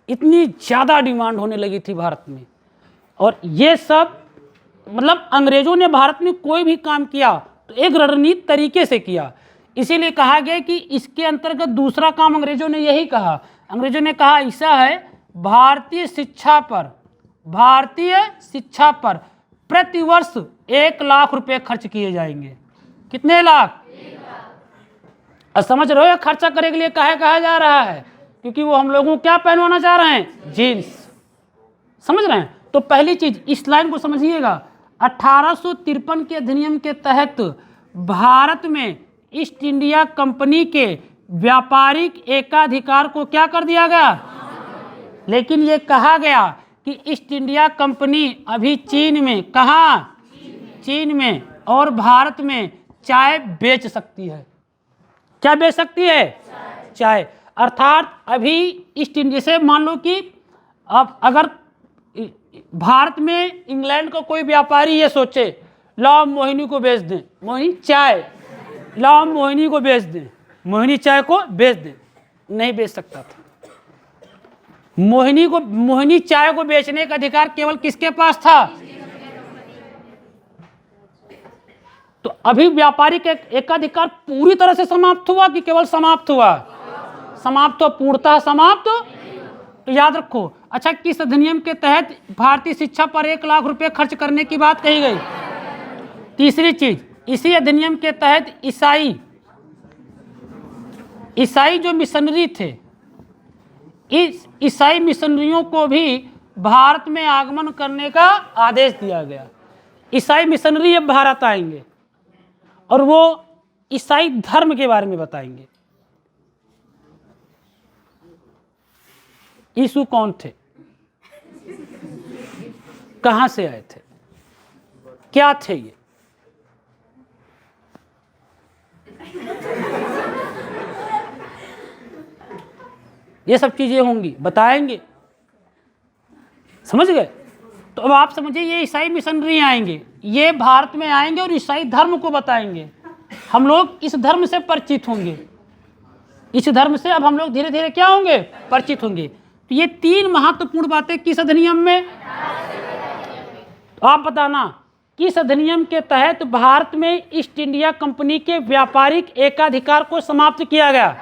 इतनी ज़्यादा डिमांड होने लगी थी भारत में। और ये सब मतलब अंग्रेजों ने भारत में कोई भी काम किया तो एक रणनीति तरीके से किया। इसीलिए कहा गया कि इसके अंतर्गत दूसरा काम अंग्रेजों ने यही कहा। अंग्रेजों ने कहा ऐसा है, भारतीय शिक्षा पर प्रतिवर्ष 1 लाख रुपए खर्च किए जाएंगे। कितने लाख? 1 लाख। अब समझ रहे हो खर्चा करने के लिए काहे कहा जा रहा है, क्योंकि वो हम लोगों को क्या पहनवाना चाह रहे हैं, जीन्स। समझ रहे हैं? तो पहली चीज इस लाइन को समझिएगा, 1853 के अधिनियम के तहत भारत में ईस्ट इंडिया कंपनी के व्यापारिक एकाधिकार को क्या कर दिया गया, लेकिन ये कहा गया कि ईस्ट इंडिया कंपनी अभी चीन में, कहाँ, चीन में और भारत में चाय बेच सकती है। क्या बेच सकती है? चाय। अर्थात अभी ईस्ट इंडिया से मान लो कि अब अगर भारत में इंग्लैंड का कोई व्यापारी ये सोचे लाओ मोहिनी को बेच दें, मोहिनी चाय, लाओ मोहिनी को बेच दें, मोहिनी चाय को बेच दें, नहीं बेच सकता था। मोहिनी चाय को बेचने का अधिकार केवल किसके पास था? तो अभी व्यापारिक एकाधिकार पूरी तरह से समाप्त हुआ कि केवल समाप्त हुआ? समाप्त, तो पूर्णतः समाप्त। तो याद रखो अच्छा, किस अधिनियम के तहत भारतीय शिक्षा पर 1 लाख रुपए खर्च करने की बात कही गई? तीसरी चीज, इसी अधिनियम के तहत ईसाई जो मिशनरी थे, इस ईसाई मिशनरियों को भी भारत में आगमन करने का आदेश दिया गया। ईसाई मिशनरी अब भारत आएंगे और वो ईसाई धर्म के बारे में बताएंगे। यीशु कौन थे, कहां से आए थे, क्या थे ये सब चीजें होंगी, बताएंगे। समझ गए? तो अब आप समझिए, ये ईसाई मिशनरी आएंगे, ये भारत में आएंगे और ईसाई धर्म को बताएंगे। हम लोग इस धर्म से परिचित होंगे, इस धर्म से अब हम लोग धीरे धीरे क्या होंगे, परिचित होंगे। तो ये 3 महत्वपूर्ण बातें किस अधिनियम में? तो आप बताना, किस अधिनियम के तहत भारत में ईस्ट इंडिया कंपनी के व्यापारिक एकाधिकार को समाप्त किया गया?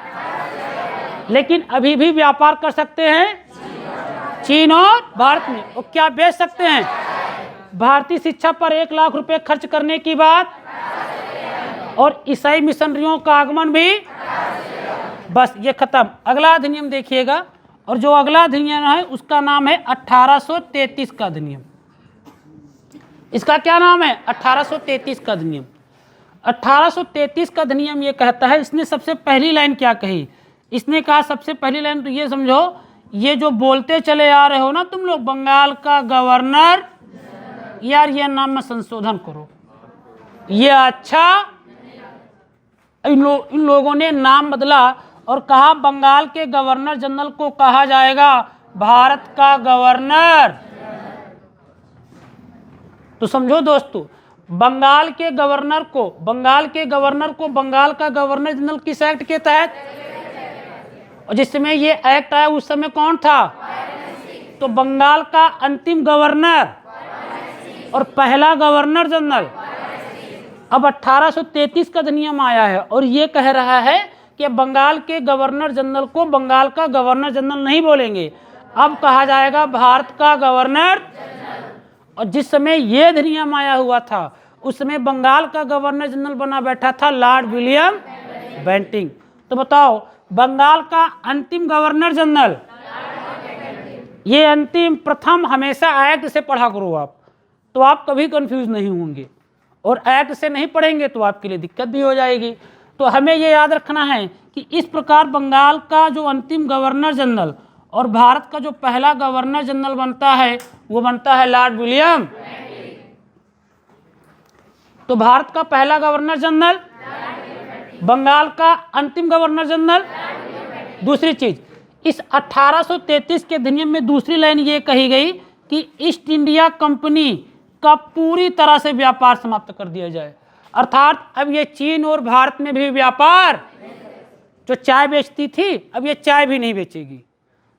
लेकिन अभी भी व्यापार कर सकते हैं चीन और भारत में, और क्या बेच सकते हैं? भारतीय शिक्षा पर 1 लाख रुपए खर्च करने की बात, और ईसाई मिशनरियों का आगमन भी। बस ये खत्म। अगला अधिनियम देखिएगा, और जो अगला अधिनियम है उसका नाम है 1833 का अधिनियम। इसका क्या नाम है? 1833 का अधिनियम। 1833 का अधिनियम ये कहता है, इसने सबसे पहली लाइन क्या कही? इसने कहा, सबसे पहली लाइन तो ये समझो, ये जो बोलते चले आ रहे हो ना तुम लोग, बंगाल का गवर्नर, यार ये नाम में संशोधन करो, ये अच्छा। इन लोगों ने नाम बदला और कहा बंगाल के गवर्नर जनरल को कहा जाएगा भारत का गवर्नर। तो समझो दोस्तों, बंगाल के गवर्नर को बंगाल का गवर्नर जनरल किस एक्ट के तहत? और जिस समय ये एक्ट आया उस समय कौन था? तो बंगाल का अंतिम गवर्नर और पहला गवर्नर जनरल। अब 1833 का अधिनियम आया है और ये कह रहा है कि बंगाल के गवर्नर जनरल को बंगाल का गवर्नर जनरल नहीं बोलेंगे, अब कहा जाएगा भारत का गवर्नर। और जिस समय ये अधिनियम आया हुआ था उस समय बंगाल का गवर्नर जनरल बना बैठा था लॉर्ड विलियम बेंटिंक। तो बताओ, बंगाल का अंतिम गवर्नर जनरल, ये अंतिम प्रथम हमेशा एक्ट से पढ़ा करो आप, तो आप कभी कंफ्यूज नहीं होंगे, और एक्ट से नहीं पढ़ेंगे तो आपके लिए दिक्कत भी हो जाएगी। तो हमें ये याद रखना है कि इस प्रकार बंगाल का जो अंतिम गवर्नर जनरल और भारत का जो पहला गवर्नर जनरल बनता है वो बनता है लॉर्ड विलियम। तो भारत का पहला गवर्नर जनरल, बंगाल का अंतिम गवर्नर जनरल। दूसरी चीज, इस 1833 के अधिनियम में दूसरी लाइन ये कही गई कि ईस्ट इंडिया कंपनी का पूरी तरह से व्यापार समाप्त कर दिया जाए, अर्थात अब ये चीन और भारत में भी व्यापार, जो चाय बेचती थी अब ये चाय भी नहीं बेचेगी।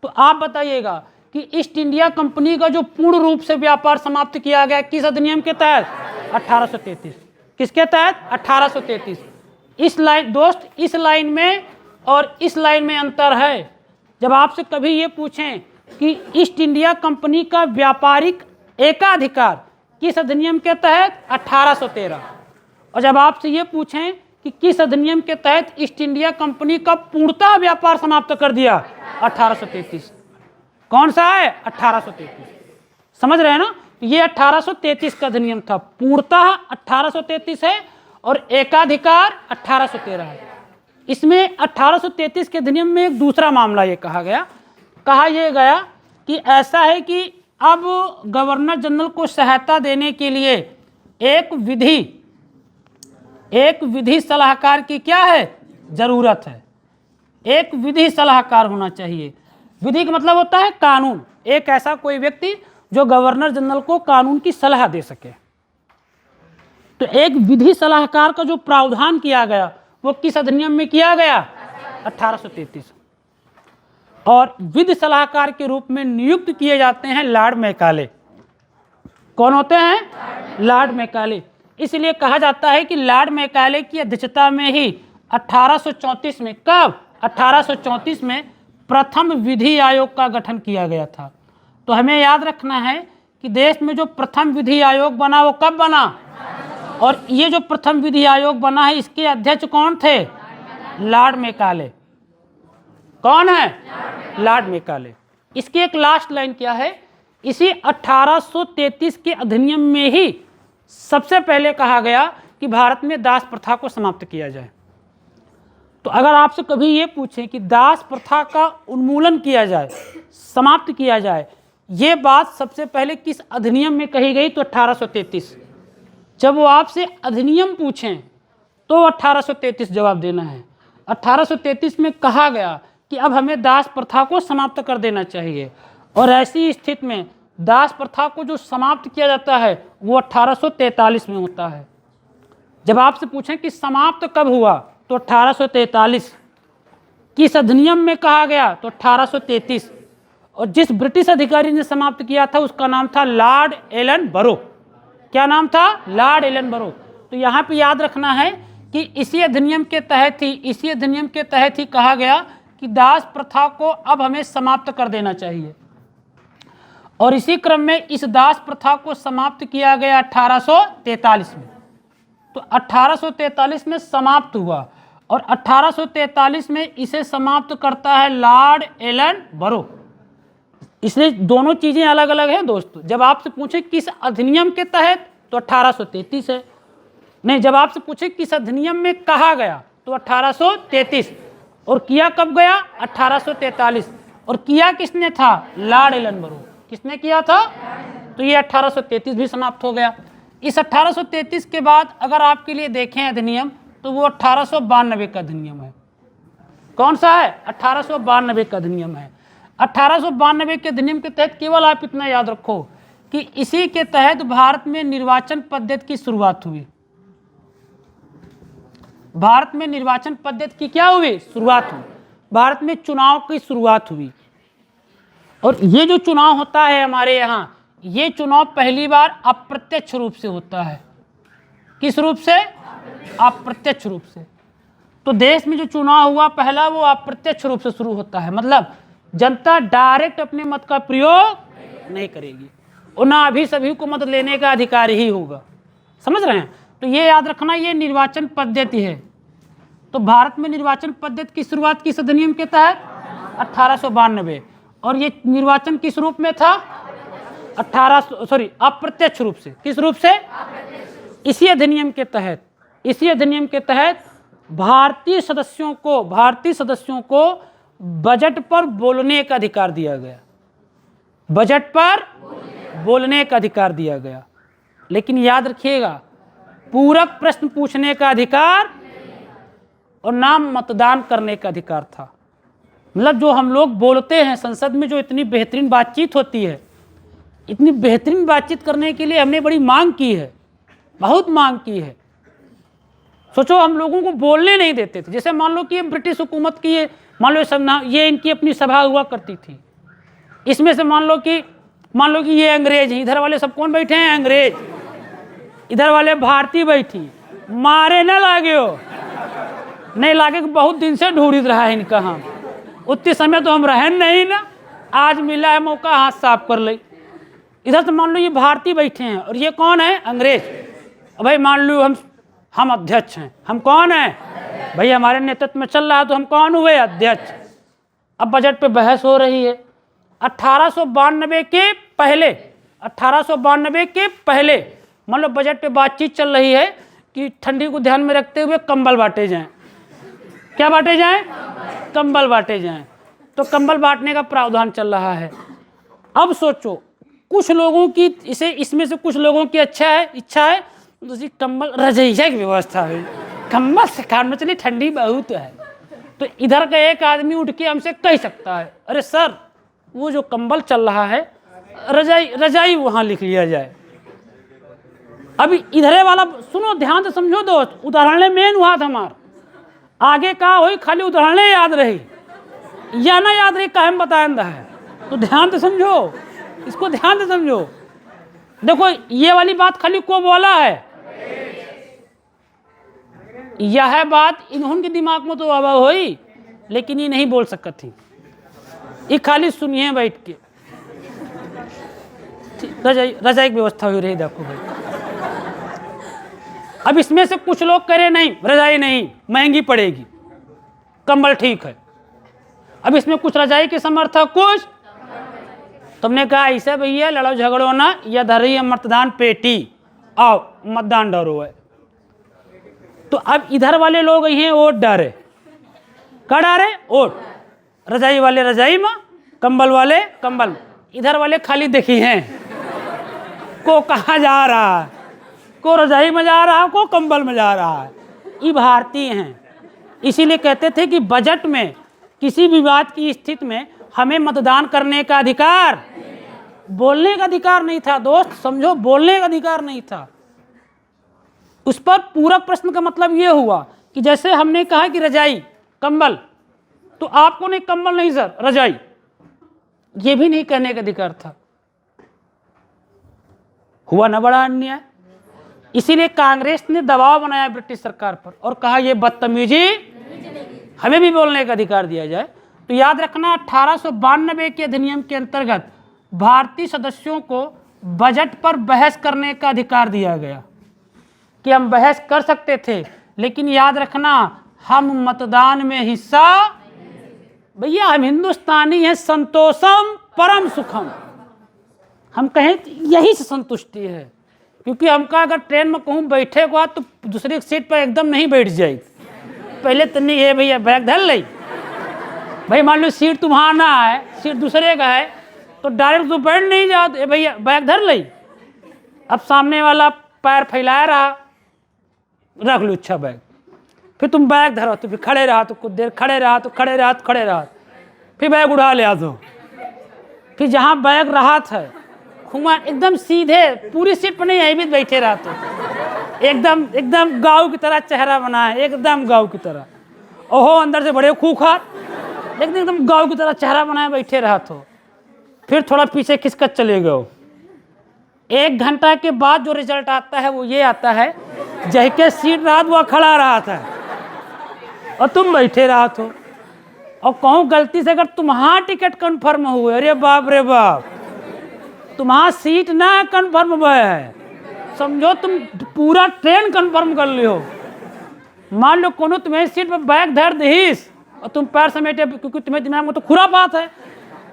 तो आप बताइएगा कि ईस्ट इंडिया कंपनी का जो पूर्ण रूप से व्यापार समाप्त किया गया किस अधिनियम के तहत? 1833। किसके तहत? 1833। इस लाइन दोस्त, इस लाइन में और इस लाइन में अंतर है। जब आपसे कभी ये पूछें कि ईस्ट इंडिया कंपनी का व्यापारिक एकाधिकार किस अधिनियम के तहत? 1813। और जब आपसे ये पूछें कि किस अधिनियम के तहत ईस्ट इंडिया कंपनी का पूर्णतः व्यापार समाप्त कर दिया? 1833। कौन सा है? 1833। समझ रहे हैं ना? ये 1833 का अधिनियम था, पूर्णतः 1833 है और एकाधिकार 1813 है। इसमें 1833 के अधिनियम में एक दूसरा मामला ये कहा गया कि ऐसा है कि अब गवर्नर जनरल को सहायता देने के लिए एक विधि सलाहकार की क्या है? जरूरत है। एक विधि सलाहकार होना चाहिए। विधि का मतलब होता है कानून, एक ऐसा कोई व्यक्ति जो गवर्नर जनरल को कानून की सलाह दे सके। तो एक विधि सलाहकार का जो प्रावधान किया गया वो किस अधिनियम में किया गया? 1833। और विधि सलाहकार के रूप में नियुक्त किए जाते हैं लॉर्ड मैकाले। कौन होते हैं? Lord Macaulay. इसलिए कहा जाता है कि लॉर्ड मैकाले की अध्यक्षता में ही 1834 में, कब? 1834 में प्रथम विधि आयोग का गठन किया गया था। तो हमें याद रखना है कि देश में जो प्रथम विधि आयोग बना वो कब बना, और ये जो प्रथम विधि आयोग बना है इसके अध्यक्ष कौन थे? Lord Macaulay. कौन है? Lord Macaulay. इसकी एक लास्ट लाइन क्या है? इसी 1833 के अधिनियम में ही सबसे पहले कहा गया कि भारत में दास प्रथा को समाप्त किया जाए। तो अगर आपसे कभी ये पूछें कि दास प्रथा का उन्मूलन किया जाए, समाप्त किया जाए, ये बात सबसे पहले किस अधिनियम में कही गई? तो 1833। जब वो आपसे अधिनियम पूछें तो 1833 जवाब देना है। 1833 में कहा गया कि अब हमें दास प्रथा को समाप्त कर देना चाहिए, और ऐसी स्थिति में दास प्रथा को जो समाप्त किया जाता है वो 1843 में होता है। जब आपसे पूछें कि समाप्त कब हुआ तो 1843। किस अधिनियम में कहा गया? तो 1833। और जिस ब्रिटिश अधिकारी ने समाप्त किया था उसका नाम था लॉर्ड एलन बरो। क्या नाम था? लॉर्ड एलन बरो। तो यहाँ पे याद रखना है कि इसी अधिनियम के तहत ही कहा गया कि दास प्रथा को अब हमें समाप्त कर देना चाहिए, और इसी क्रम में इस दास प्रथा को समाप्त किया गया 1843 में। तो 1843 में समाप्त हुआ, और 1843 में इसे समाप्त करता है लॉर्ड एलन बरो। इसलिए दोनों चीज़ें अलग अलग हैं दोस्तों। जब आपसे पूछे किस अधिनियम के तहत तो 1833 है, नहीं, जब आपसे पूछे किस अधिनियम में कहा गया तो 1833, और किया कब गया? 1843। और किया किसने था? लॉर्ड एलन बरो। किसने किया था? तो ये 1833 भी समाप्त हो गया। इस 1833 के बाद अगर आपके लिए देखें अधिनियम तो वो 1892 का अधिनियम है। कौन सा है? 1892 का अधिनियम है। 1892 के अधिनियम के तहत केवल आप इतना याद रखो कि इसी के तहत भारत में निर्वाचन पद्धति की शुरुआत हुई। भारत में निर्वाचन पद्धति की क्या हुई? शुरुआत हुई। भारत में चुनाव की शुरुआत हुई, और ये जो चुनाव होता है हमारे यहाँ, ये चुनाव पहली बार अप्रत्यक्ष रूप से होता है। किस रूप से? अप्रत्यक्ष रूप से। तो देश में जो चुनाव हुआ पहला वो अप्रत्यक्ष रूप से शुरू होता है, मतलब जनता डायरेक्ट अपने मत का प्रयोग नहीं करेगी, और ना अभी सभी को मत लेने का अधिकार ही होगा। समझ रहे हैं? तो ये याद रखना, ये निर्वाचन पद्धति है। तो भारत में निर्वाचन पद्धति की शुरुआत किस अधिनियम के तहत? 1892। और ये निर्वाचन किस रूप में था? अप्रत्यक्ष रूप से। किस रूप से? इसी अधिनियम के तहत भारतीय सदस्यों को बजट पर बोलने का अधिकार दिया गया। बजट पर बोलने का अधिकार दिया गया, लेकिन याद रखिएगा पूरक प्रश्न पूछने का अधिकार और ना मतदान करने का अधिकार था। मतलब जो हम लोग बोलते हैं संसद में, जो इतनी बेहतरीन बातचीत होती है, इतनी बेहतरीन बातचीत करने के लिए हमने बड़ी मांग की है, बहुत मांग की है। सोचो हम लोगों को बोलने नहीं देते थे। जैसे मान लो कि ये ब्रिटिश हुकूमत की ये इनकी अपनी सभा हुआ करती थी, इसमें से मान लो कि ये अंग्रेज हैं, इधर वाले सब कौन बैठे हैं? अंग्रेज। इधर वाले भारतीय बैठी, मारे न लागे हो, नहीं लागे कि बहुत दिन से ढूंढ रहा है इनका। हम उतने समय तो हम रहें नहीं ना, आज मिला है मौका, हाथ साफ कर ले। इधर से मान लो ये भारतीय बैठे हैं, और ये कौन है? अंग्रेज। भाई मान लो हम अध्यक्ष हैं। हम कौन हैं? भाई हमारे नेतृत्व में चल रहा है तो हम कौन हुए? अध्यक्ष। अब बजट पे बहस हो रही है। 1892 के पहले मान लो बजट पे बातचीत चल रही है कि ठंडी को ध्यान में रखते हुए कंबल बांटे जाएं। क्या बांटे जाएं? कंबल बांटे जाएं। तो कंबल बांटने का प्रावधान चल रहा है। अब सोचो कुछ लोगों की इसमें से कुछ लोगों की इच्छा है दूसरी कंबल रजैया की व्यवस्था है, कंबल से काम में चली, ठंडी बहुत है। तो इधर का एक आदमी उठ के हमसे कह सकता है, अरे सर वो जो कंबल चल रहा है रजाई वहाँ लिख लिया जाए। अभी इधरे वाला सुनो, ध्यान से समझो दोस्त, उदाहरण मेन हुआ था हमार आगे का हो, खाली उदाहरण याद रही या ना याद रही कायम बताया है। तो ध्यान से समझो, इसको ध्यान से समझो। देखो ये वाली बात खाली को बोला है, यह बात इन्होंने दिमाग में तो आवा हुई, लेकिन ये नहीं बोल सकती थी। ये खाली सुनिए बैठ के। रजाई की व्यवस्था हो रही, देखो भाई। अब इसमें से कुछ लोग कह रहे नहीं, रजाई नहीं, महंगी पड़ेगी, कंबल ठीक है। अब इसमें कुछ रजाई के समर्थक, कुछ तुमने कहा ऐसे भैया लड़ो झगड़ो ना, या धरी है मतदान पेटी, आओ मतदान डरो है। तो अब इधर वाले लोग हैं वोट डरे, क्या डरे? वोट। रजाई वाले रजाई में, कंबल वाले कंबल में। इधर वाले खाली देखी हैं को कहाँ जा रहा है, को रजाई में जा रहा है, को कंबल में जा रहा है। ये भारतीय हैं। इसीलिए कहते थे कि बजट में किसी विवाद की स्थिति में हमें मतदान करने का अधिकार, बोलने का अधिकार नहीं था दोस्त, समझो, बोलने का अधिकार नहीं था। उस पर पूरक प्रश्न का मतलब ये हुआ कि जैसे हमने कहा कि रजाई कंबल, तो आपको नहीं कंबल नहीं सर, रजाई, ये भी नहीं कहने का अधिकार था। हुआ ना बड़ा अन्याय। इसीलिए कांग्रेस ने दबाव बनाया ब्रिटिश सरकार पर और कहा ये बदतमीजी, हमें भी बोलने का अधिकार दिया जाए। तो याद रखना 1892 के अधिनियम के अंतर्गत भारतीय सदस्यों को बजट पर बहस करने का अधिकार दिया गया कि हम बहस कर सकते थे, लेकिन याद रखना हम मतदान में हिस्सा, भैया हम हिंदुस्तानी हैं, संतोषम परम सुखम, हम कहें यही से संतुष्टि है। क्योंकि हमका अगर ट्रेन में कहूँ बैठे को तो दूसरी सीट पर एकदम नहीं बैठ जाए, पहले तो नहीं है भैया बैग धर ले भाई, मान लो सीट तुम्हारा है, सीट दूसरे का है, तो डायरेक्ट तो बैठ नहीं जाओ, तो भैया बैग धर ले। अब सामने वाला पैर फैलाया रहा, रख लो अच्छा बैग, फिर तुम बैग धरो तो फिर खड़े रहा, तो कुछ देर खड़े रहा, तो खड़े रहा, तो खड़े रहा, फिर बैग उड़ा ले आ दो, फिर जहाँ बैग रहा था खुमा एकदम सीधे पूरी सीट पर नहीं है भी बैठे रहा, तो एकदम गाँव की तरह चेहरा बना है, एकदम गाँव की तरह, ओहो अंदर से बड़े खूंखार, लेकिन एकदम गाँव की तरह चेहरा बनाए बैठे रहा। तो फिर थोड़ा पीछे खिसकत चले गए। 1 घंटा के बाद जो रिजल्ट आता है वो ये आता है, जह के सीट रहा वो खड़ा रहा था और तुम बैठे रहा तो, और कहूँ गलती से अगर तुम्हारा टिकट कन्फर्म हुए, अरे बाप रे बाप, तुम्हारा सीट ना कन्फर्म हुआ है, समझो तुम पूरा ट्रेन कन्फर्म कर लियो। मान लो कोनो तुम्हें सीट पर बैग धर दीस और तुम पैर समेटे, क्योंकि तुम्हें दिमाग में तो खुरापात है,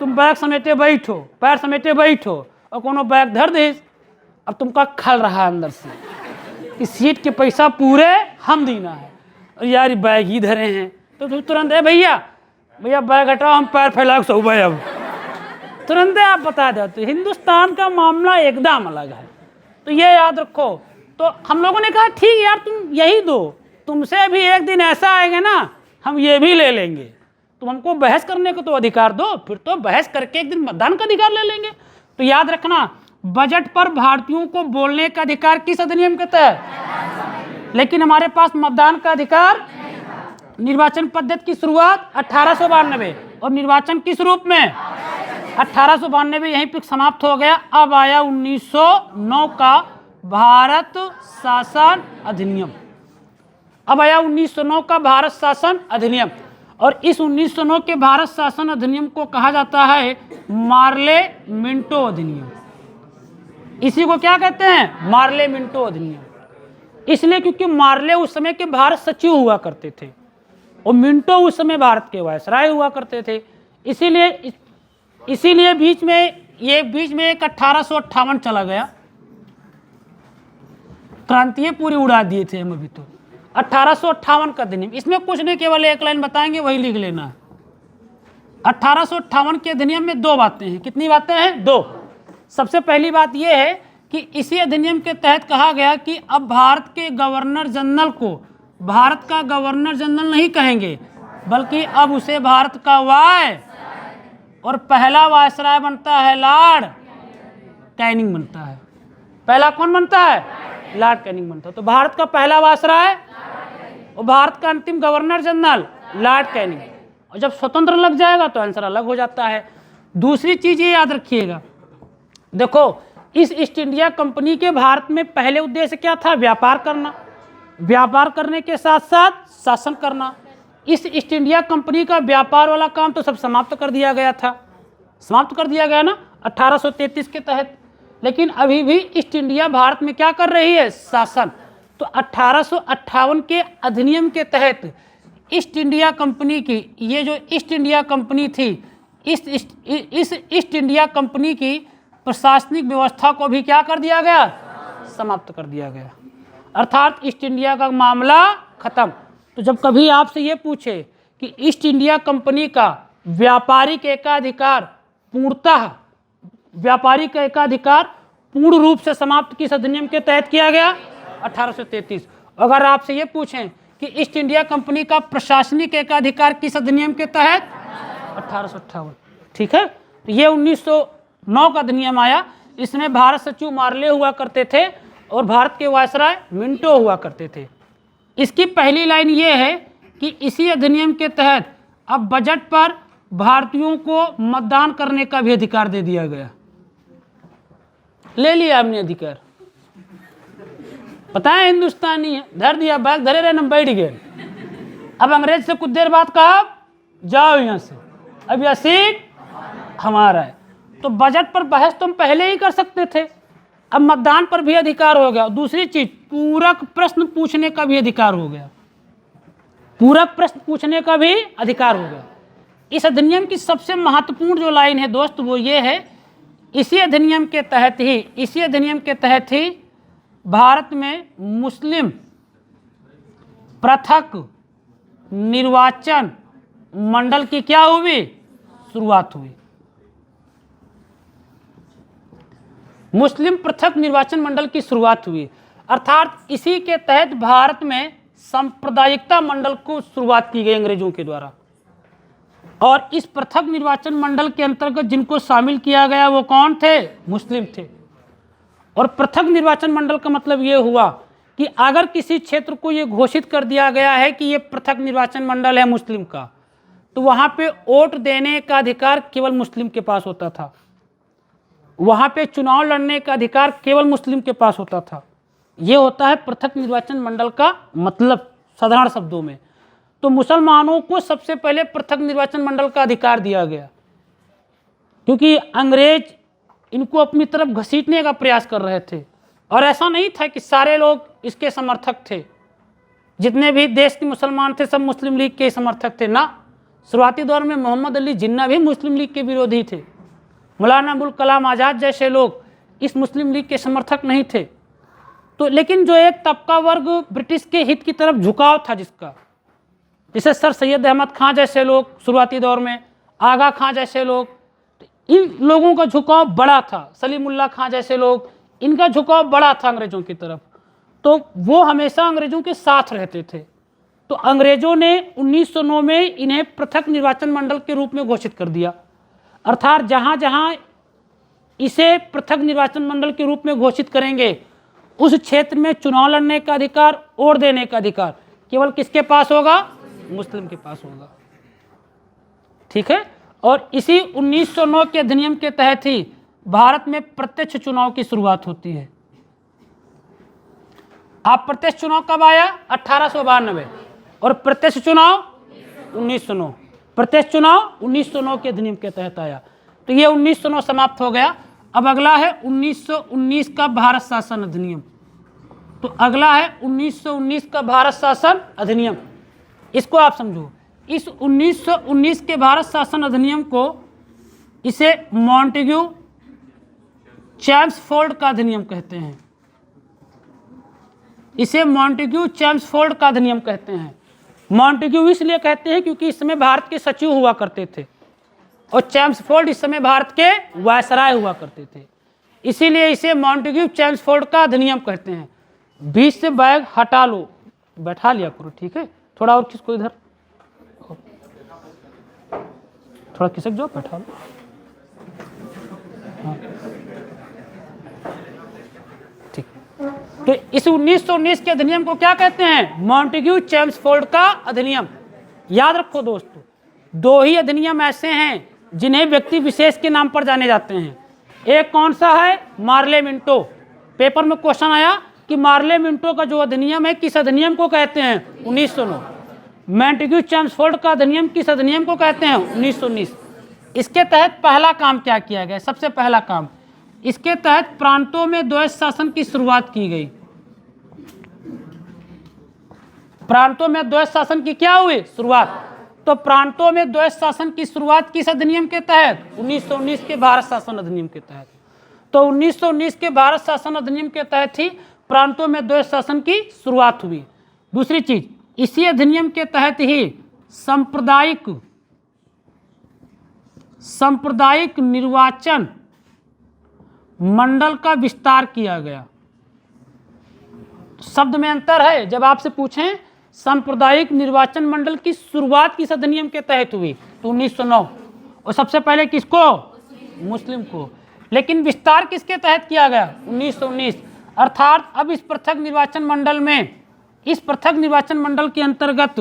तुम बैग समेटे बैठो, पैर समेटे बैठो, और कोनो बैग धर दीस, अब तुमका खल रहा अंदर से कि सीट के पैसा पूरे हम देना है, और यार ये बैग ही धरे हैं, तो तुरंत है भैया बैग हटाओ, हम पैर फैला के सो भाई, अब तुरंत आप बता दो। तो हिंदुस्तान का मामला एकदम अलग है, तो ये याद रखो। तो हम लोगों ने कहा ठीक यार तुम यही दो, तुमसे भी एक दिन ऐसा आएगा ना हम ये भी ले लेंगे, तुम हमको बहस करने को तो अधिकार दो, फिर तो बहस करके एक दिन मतदान का अधिकार ले लेंगे। तो याद रखना बजट पर भारतीयों को बोलने का अधिकार किस अधिनियम के तहत, लेकिन हमारे पास मतदान का अधिकार। निर्वाचन पद्धति की शुरुआत 1892 और निर्वाचन किस रूप में 1892 यहीं पर समाप्त हो गया। अब आया 1909 का भारत शासन अधिनियम, अब आया 1909 का भारत शासन अधिनियम, और इस 1909 के भारत शासन अधिनियम को कहा जाता है मार्ले मिंटो अधिनियम। इसी को क्या कहते हैं, मार्ले मिंटो अधिनियम। इसलिए क्योंकि मार्ले उस समय के भारत सचिव हुआ करते थे और मिंटो उस समय भारत के वायसराय हुआ करते थे। इसीलिए बीच में एक 1858 चला गया, क्रांतियां पूरी उड़ा दिए थे हम अभी तो। 1858 का अधिनियम, इसमें कुछ नहीं, केवल एक लाइन बताएंगे वही लिख लेना है। 1858 के अधिनियम में 2 बातें हैं। कितनी बातें हैं? 2। सबसे पहली बात यह है कि इसी अधिनियम के तहत कहा गया कि अब भारत के गवर्नर जनरल को भारत का गवर्नर जनरल नहीं कहेंगे, बल्कि अब उसे भारत का और पहला वायसराय बनता है लॉर्ड कैनिंग बनता है। पहला कौन बनता है? लॉर्ड कैनिंग बनता है। तो भारत का पहला वायसराय और भारत का अंतिम गवर्नर जनरल लॉर्ड कैनिंग। और जब स्वतंत्र लग जाएगा तो आंसर अलग हो जाता है। दूसरी चीज ये याद रखिएगा, देखो इस ईस्ट इंडिया कंपनी के भारत में पहले उद्देश्य क्या था? व्यापार करना, व्यापार करने के साथ साथ शासन करना। इस ईस्ट इंडिया कंपनी का व्यापार वाला काम तो सब समाप्त कर दिया गया था, समाप्त कर दिया गया ना 1833 के तहत। लेकिन अभी भी ईस्ट इंडिया भारत में क्या कर रही है? शासन। तो 1858 के अधिनियम के तहत ईस्ट इंडिया कंपनी की, ये जो ईस्ट इंडिया कंपनी थी, इस ईस्ट इंडिया कंपनी की प्रशासनिक व्यवस्था को भी क्या कर दिया गया? समाप्त कर दिया गया। अर्थात ईस्ट इंडिया का मामला खत्म। तो जब कभी आपसे ये पूछे कि ईस्ट इंडिया कंपनी का व्यापारिक एकाधिकार पूर्णतः, व्यापारिक एकाधिकार पूर्ण रूप से समाप्त किस अधिनियम के तहत किया गया? 1833। अगर आपसे ये पूछें कि ईस्ट इंडिया कंपनी का प्रशासनिक एकाधिकार किस अधिनियम के तहत? 1858। ठीक है। तो ये 1909 का अधिनियम आया। इसमें भारत सचिव मार्ले हुआ करते थे और भारत के वायसराय मिंटो हुआ करते थे। इसकी पहली लाइन ये है कि इसी अधिनियम के तहत अब बजट पर भारतीयों को मतदान करने का भी अधिकार दे दिया गया। ले लिया हमने अधिकार। पता है हिंदुस्तानी है, धर दिया बैग, धरे रहे, बैठ गए। अब अंग्रेज से कुछ देर बाद कहा जाओ यहाँ से, अब यह सीट हमारा है। तो बजट पर बहस तो हम पहले ही कर सकते थे, अब मतदान पर भी अधिकार हो गया। दूसरी चीज, पूरक प्रश्न पूछने का भी अधिकार हो गया। पूरक प्रश्न पूछने का भी अधिकार हो गया। इस अधिनियम की सबसे महत्वपूर्ण जो लाइन है दोस्त, वो ये है, इसी अधिनियम के तहत ही भारत में मुस्लिम पृथक निर्वाचन मंडल की क्या हुई? शुरुआत हुई। मुस्लिम पृथक निर्वाचन मंडल की शुरुआत हुई। अर्थात इसी के तहत भारत में सांप्रदायिकता मंडल को शुरुआत की गई अंग्रेजों के द्वारा। और इस पृथक निर्वाचन मंडल के अंतर्गत जिनको शामिल किया गया वो कौन थे? मुस्लिम थे। और पृथक निर्वाचन मंडल का मतलब ये हुआ कि अगर किसी क्षेत्र को ये घोषित कर दिया गया है कि ये पृथक निर्वाचन मंडल है मुस्लिम का, तो वहाँ पे वोट देने का अधिकार केवल मुस्लिम के पास होता था। वहाँ पे चुनाव लड़ने का अधिकार केवल मुस्लिम के पास होता था। ये होता है पृथक निर्वाचन मंडल का मतलब साधारण शब्दों में। तो मुसलमानों को सबसे पहले पृथक निर्वाचन मंडल का अधिकार दिया गया, क्योंकि अंग्रेज इनको अपनी तरफ घसीटने का प्रयास कर रहे थे। और ऐसा नहीं था कि सारे लोग इसके समर्थक थे। जितने भी देश के मुसलमान थे सब मुस्लिम लीग के समर्थक थे ना। शुरुआती दौर में मोहम्मद अली जिन्ना भी मुस्लिम लीग के विरोधी थे। मौलाना अबुल कलाम आज़ाद जैसे लोग इस मुस्लिम लीग के समर्थक नहीं थे। तो लेकिन जो एक तबका वर्ग ब्रिटिश के हित की तरफ झुकाव था जिसका, जैसे सर सैयद अहमद खां जैसे लोग शुरुआती दौर में, आगा खां जैसे लोग, इन लोगों का झुकाव बड़ा था। सलीमुल्लाह खां जैसे लोग, इनका झुकाव बड़ा था अंग्रेजों की तरफ। तो वो हमेशा अंग्रेजों के साथ रहते थे। तो अंग्रेजों ने 1909 में इन्हें पृथक निर्वाचन मंडल के रूप में घोषित कर दिया। अर्थात जहाँ जहाँ इसे पृथक निर्वाचन मंडल के रूप में घोषित करेंगे उस क्षेत्र में चुनाव लड़ने का अधिकार, वोट देने का अधिकार केवल किसके पास होगा? मुस्लिम के पास होगा। ठीक है। और इसी 1909 के अधिनियम के तहत ही भारत में प्रत्यक्ष चुनाव की शुरुआत होती है। आप प्रत्यक्ष चुनाव कब आया? 1892। और प्रत्यक्ष चुनाव 1909। प्रत्यक्ष चुनाव 1909 के अधिनियम के तहत आया। तो ये 1909 समाप्त हो गया। अब अगला है 1919 का भारत शासन अधिनियम। तो अगला है 1919 का भारत शासन अधिनियम। इसको आप समझो। इस 1919 के भारत शासन अधिनियम को इसे मॉन्टेग्यू चैम्सफोर्ड का अधिनियम कहते हैं। इसे मॉन्टेग्यू चैम्सफोर्ड का अधिनियम कहते हैं। मॉन्टेग्यू इसलिए कहते हैं क्योंकि इस समय भारत के सचिव हुआ करते थे और चैम्सफोर्ड इस समय भारत के वायसराय हुआ करते थे। इसीलिए इसे मॉन्टेग्यू चैम्सफोर्ड का अधिनियम कहते हैं। बीच से बैग हटा लो, बैठा लिया करो। ठीक है। थोड़ा और किसको इधर, थोड़ा खिसक जाओ, बैठा लो। हाँ। ठीक। तो इस 1919 के अधिनियम को क्या कहते हैं? मॉन्टेग्यू चैम्सफोर्ड का अधिनियम। याद रखो दोस्तों, दो ही अधिनियम ऐसे हैं जिन्हें व्यक्ति विशेष के नाम पर जाने जाते हैं। एक कौन सा है? Morley Minto. पेपर में क्वेश्चन आया कि मार्ले मिंटो का जो अधिनियम है किस अधिनियम को कहते हैं? 1909। मॉन्टेग्यू चैम्सफोर्ड का अधिनियम किस अधिनियम को कहते हैं? 1919। इसके तहत पहला काम क्या किया गया? सबसे पहला काम, इसके तहत प्रांतों में द्वैध शासन की शुरुआत की गई। प्रांतों में द्वैध शासन की क्या हुई शुरुआत? तो प्रांतों में द्वैध शासन की शुरुआत किस अधिनियम के तहत? 1919 के भारत शासन अधिनियम के तहत। तो 1919 के भारत शासन अधिनियम के तहत ही प्रांतों में द्वैध शासन की शुरुआत हुई। दूसरी चीज, इसी अधिनियम के तहत ही सांप्रदायिक निर्वाचन मंडल का विस्तार किया गया। शब्द में अंतर है। जब आपसे पूछें सांप्रदायिक निर्वाचन मंडल की शुरुआत किस अधिनियम के तहत हुई, तो 1909, और सबसे पहले किसको? मुस्लिम को। लेकिन विस्तार किसके तहत किया गया? 1919। अर्थात अब इस पृथक निर्वाचन मंडल के अंतर्गत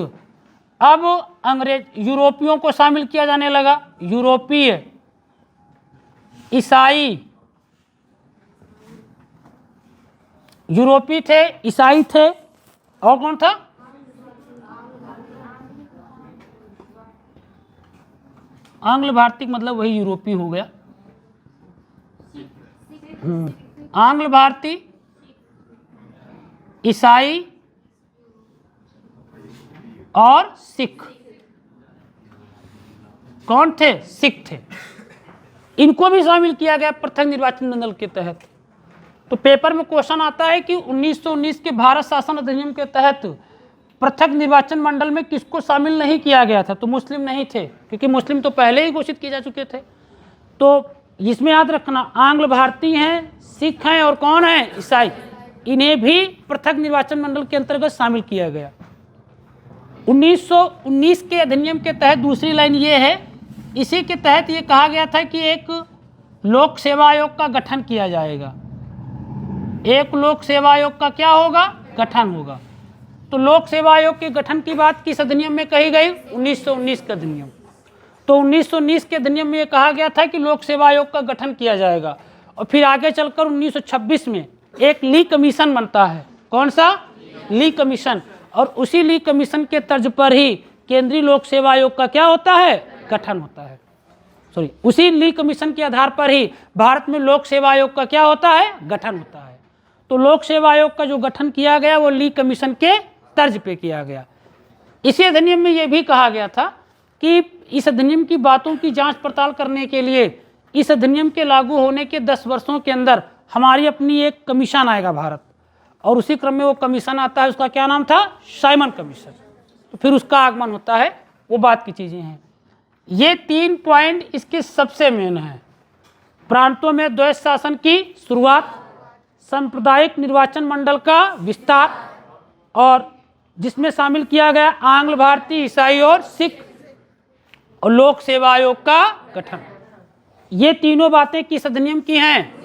अब अंग्रेज यूरोपियों को शामिल किया जाने लगा। यूरोपीय, ईसाई, यूरोपी थे, ईसाई थे, और कौन था? आंग्ल भारतीय, मतलब वही यूरोपी हो गया। आंग्ल भारतीय, ईसाई और सिख। कौन थे? सिख थे। इनको भी शामिल किया गया पृथक निर्वाचन मंडल के तहत। तो पेपर में क्वेश्चन आता है कि 1919 के भारत शासन अधिनियम के तहत पृथक निर्वाचन मंडल में किसको शामिल नहीं किया गया था? तो मुस्लिम नहीं थे, क्योंकि मुस्लिम तो पहले ही घोषित किए जा चुके थे। तो इसमें याद रखना, आंग्ल भारतीय हैं, सिख हैं, और कौन है? ईसाई। इन्हें भी पृथक निर्वाचन मंडल के अंतर्गत शामिल किया गया। 1919 के अधिनियम के तहत दूसरी लाइन ये है, इसी के तहत ये कहा गया था कि एक लोक सेवा आयोग का गठन किया जाएगा। एक लोक सेवा आयोग का क्या होगा? गठन होगा। तो लोक सेवा आयोग के गठन की बात किस अधिनियम में कही गई? 1919 का अधिनियम। तो 1919 के अधिनियम में यह कहा गया था कि लोक सेवा आयोग का गठन किया जाएगा। और फिर आगे चलकर 1926 में एक ली कमीशन बनता है। कौन सा? ली कमीशन। और उसी ली कमीशन के तर्ज पर ही केंद्रीय लोक सेवा आयोग का क्या होता है? गठन होता है। उसी ली कमीशन के आधार पर ही भारत में लोक सेवा आयोग का क्या होता है? गठन होता है। तो लोक सेवा आयोग का जो गठन किया गया वो ली कमीशन के तर्ज पे किया गया। इसी अधिनियम में यह भी कहा गया था कि इस अधिनियम की बातों की जांच पड़ताल करने के लिए इस अधिनियम के लागू होने के 10 वर्षों के अंदर हमारी अपनी एक कमीशन आएगा भारत। और उसी क्रम में वो कमीशन आता है, उसका क्या नाम था? Simon commission. तो फिर उसका आगमन होता है, वो बात की चीज़ें हैं। ये 3 पॉइंट इसके सबसे मेन हैं। प्रांतों में द्वैध शासन की शुरुआत, सांप्रदायिक निर्वाचन मंडल का विस्तार, और जिसमें शामिल किया गया आंग्ल भारतीय, ईसाई और सिख, और लोक सेवा आयोग का गठन। ये तीनों बातें किस अधिनियम की हैं?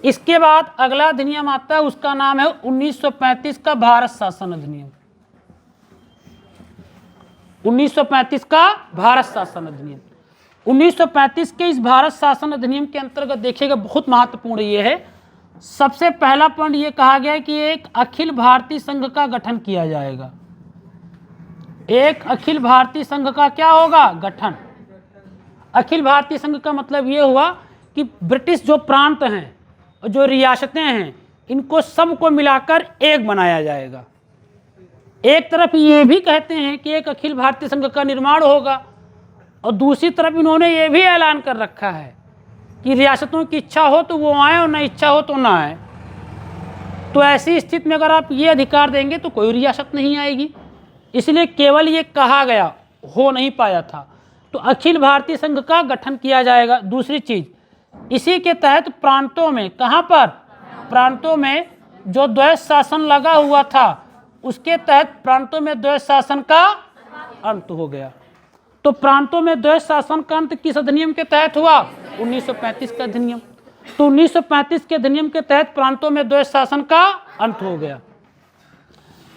इसके बाद अगला अधिनियम आता है, उसका नाम है 1935 का भारत शासन अधिनियम। 1935 का भारत शासन अधिनियम। 1935 के इस भारत शासन अधिनियम के अंतर्गत देखिएगा, बहुत महत्वपूर्ण ये है। सबसे पहला पॉइंट ये कहा गया है कि एक अखिल भारतीय संघ का गठन किया जाएगा। एक अखिल भारतीय संघ का क्या होगा? गठन। अखिल भारतीय संघ का मतलब ये हुआ कि ब्रिटिश जो प्रांत हैं और जो रियासतें हैं, इनको सबको मिलाकर एक बनाया जाएगा। एक तरफ ये भी कहते हैं कि एक अखिल भारतीय संघ का निर्माण होगा, और दूसरी तरफ इन्होंने ये भी ऐलान कर रखा है कि रियासतों की इच्छा हो तो वो आए और न इच्छा हो तो ना आए। तो ऐसी स्थिति में अगर आप ये अधिकार देंगे तो कोई रियासत नहीं आएगी। इसलिए केवल ये कहा गया, हो नहीं पाया था। तो अखिल भारतीय संघ का गठन किया जाएगा। दूसरी चीज़, इसी के तहत प्रांतों में, कहाँ पर? प्रांतों में जो द्वैध शासन लगा हुआ था, उसके तहत प्रांतों में द्वैध शासन का अंत हो गया। तो प्रांतों में द्वैध शासन का अंत किस अधिनियम के तहत हुआ? 1935 का अधिनियम। तो 1935 के अधिनियम के तहत प्रांतों में द्वैध शासन का अंत हो गया।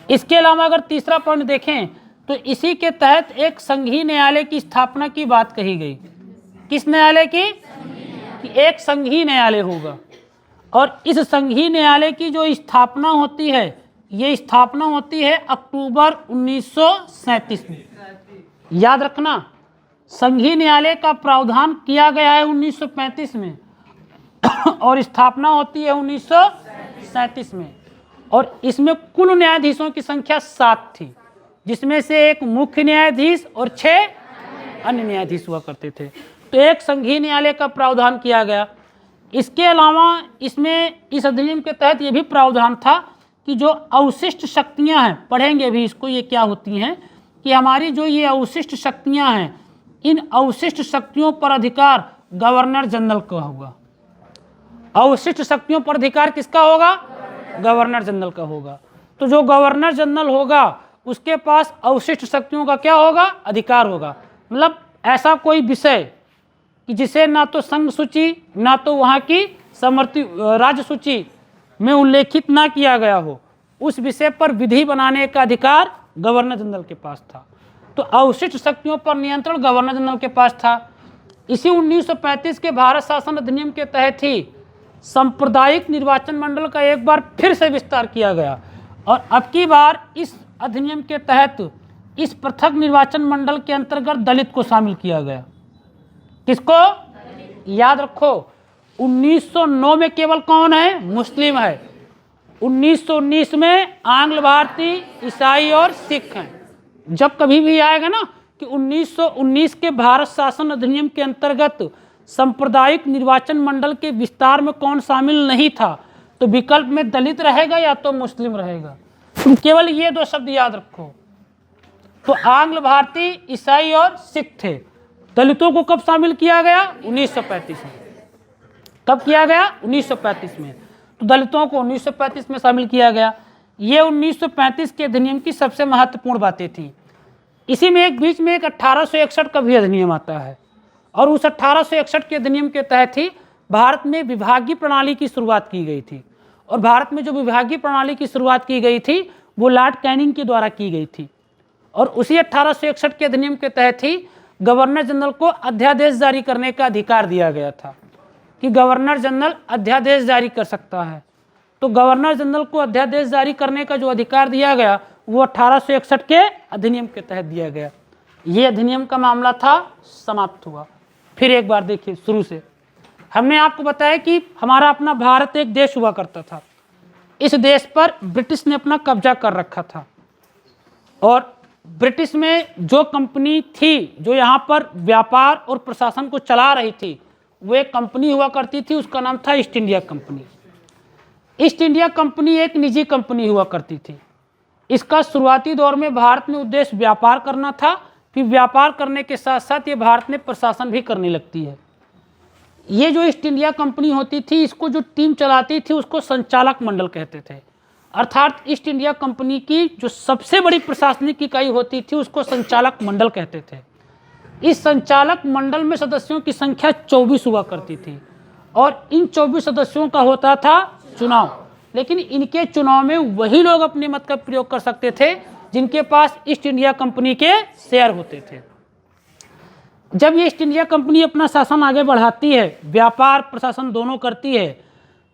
इसके अलावा अगर तीसरा पॉइंट देखें तो इसी के तहत एक संघीय न्यायालय की स्थापना की बात कही गई। किस न्यायालय की? कि एक संघीय न्यायालय होगा। और इस संघीय न्यायालय की जो स्थापना होती है, ये स्थापना होती है अक्टूबर 1937 में। याद रखना, संघीय न्यायालय का प्रावधान किया गया है 1935 में, और स्थापना होती है 1937 में। और इसमें कुल न्यायाधीशों की संख्या 7 थी, जिसमें से एक मुख्य न्यायाधीश और 6 अन्य न्यायाधीश हुआ करते थे। तो एक संघीय न्यायालय का प्रावधान किया गया। इसके अलावा इसमें इस अधिनियम के तहत ये भी प्रावधान था कि जो अवशिष्ट शक्तियां हैं, पढ़ेंगे भी इसको, ये क्या होती हैं, कि हमारी जो ये अवशिष्ट शक्तियां हैं, इन अवशिष्ट शक्तियों पर अधिकार गवर्नर जनरल का होगा। अवशिष्ट शक्तियों पर अधिकार किसका होगा? गवर्नर जनरल का होगा। तो जो गवर्नर जनरल होगा उसके पास अवशिष्ट शक्तियों का क्या होगा? अधिकार होगा। मतलब ऐसा कोई विषय कि जिसे ना तो संघ सूची ना तो वहाँ की समवर्ती राज्य सूची में उल्लेखित ना किया गया हो, उस विषय पर विधि बनाने का अधिकार गवर्नर जनरल के पास था। तो अवशिष्ट शक्तियों पर नियंत्रण गवर्नर जनरल के पास था। इसी 1935 के भारत शासन अधिनियम के तहत ही सांप्रदायिक निर्वाचन मंडल का एक बार फिर से विस्तार किया गया, और अब की बार इस अधिनियम के तहत इस पृथक निर्वाचन मंडल के अंतर्गत दलित को शामिल किया गया। किसको? याद रखो, 1909 में केवल कौन है? मुस्लिम है। 1919 में आंग्ल भारतीय, ईसाई और सिख हैं। जब कभी भी आएगा ना कि 1919 के भारत शासन अधिनियम के अंतर्गत सांप्रदायिक निर्वाचन मंडल के विस्तार में कौन शामिल नहीं था, तो विकल्प में दलित रहेगा या तो मुस्लिम रहेगा। तुम केवल ये 2 शब्द याद रखो। तो आंग्ल भारतीय, ईसाई और सिख थे। दलितों को कब शामिल किया गया? 1935 में। कब किया गया? 1935 में। तो दलितों को 1935 में शामिल किया गया। ये 1935 के अधिनियम की सबसे महत्वपूर्ण बातें थी। इसी में एक बीच में एक 1861 का भी अधिनियम आता है, और उस 1861 के अधिनियम के तहत ही भारत में विभागीय प्रणाली की शुरुआत की गई थी। और भारत में जो विभागीय प्रणाली की शुरुआत की गई थी वो लॉर्ड कैनिंग के द्वारा की गई थी। और उसी 1861 के अधिनियम के तहत ही गवर्नर जनरल को अध्यादेश जारी करने का अधिकार दिया गया था कि गवर्नर जनरल अध्यादेश जारी कर सकता है। तो गवर्नर जनरल को अध्यादेश जारी करने का जो अधिकार दिया गया वो 1861 के अधिनियम के तहत दिया गया। ये अधिनियम का मामला था, समाप्त हुआ। फिर एक बार देखिए शुरू से। हमने आपको बताया कि हमारा अपना भारत एक देश हुआ करता था। इस देश पर ब्रिटिश ने अपना कब्जा कर रखा था, और ब्रिटिश में जो कंपनी थी जो यहाँ पर व्यापार और प्रशासन को चला रही थी, वो एक कंपनी हुआ करती थी, उसका नाम था east India company. East India company एक निजी कंपनी हुआ करती थी। इसका शुरुआती दौर में भारत में उद्देश्य व्यापार करना था, फिर व्यापार करने के साथ साथ ये भारत में प्रशासन भी करने लगती है। ये जो ईस्ट इंडिया कंपनी होती थी, इसको जो टीम चलाती थी उसको संचालक मंडल कहते थे। अर्थात ईस्ट इंडिया कंपनी की जो सबसे बड़ी प्रशासनिक इकाई होती थी उसको संचालक मंडल कहते थे। इस संचालक मंडल में सदस्यों की संख्या 24 हुआ करती थी, और इन 24 सदस्यों का होता था चुनाव। लेकिन इनके चुनाव में वही लोग अपने मत का प्रयोग कर सकते थे जिनके पास ईस्ट इंडिया कंपनी के शेयर होते थे। जब ये ईस्ट इंडिया कंपनी अपना शासन आगे बढ़ाती है, व्यापार प्रशासन दोनों करती है,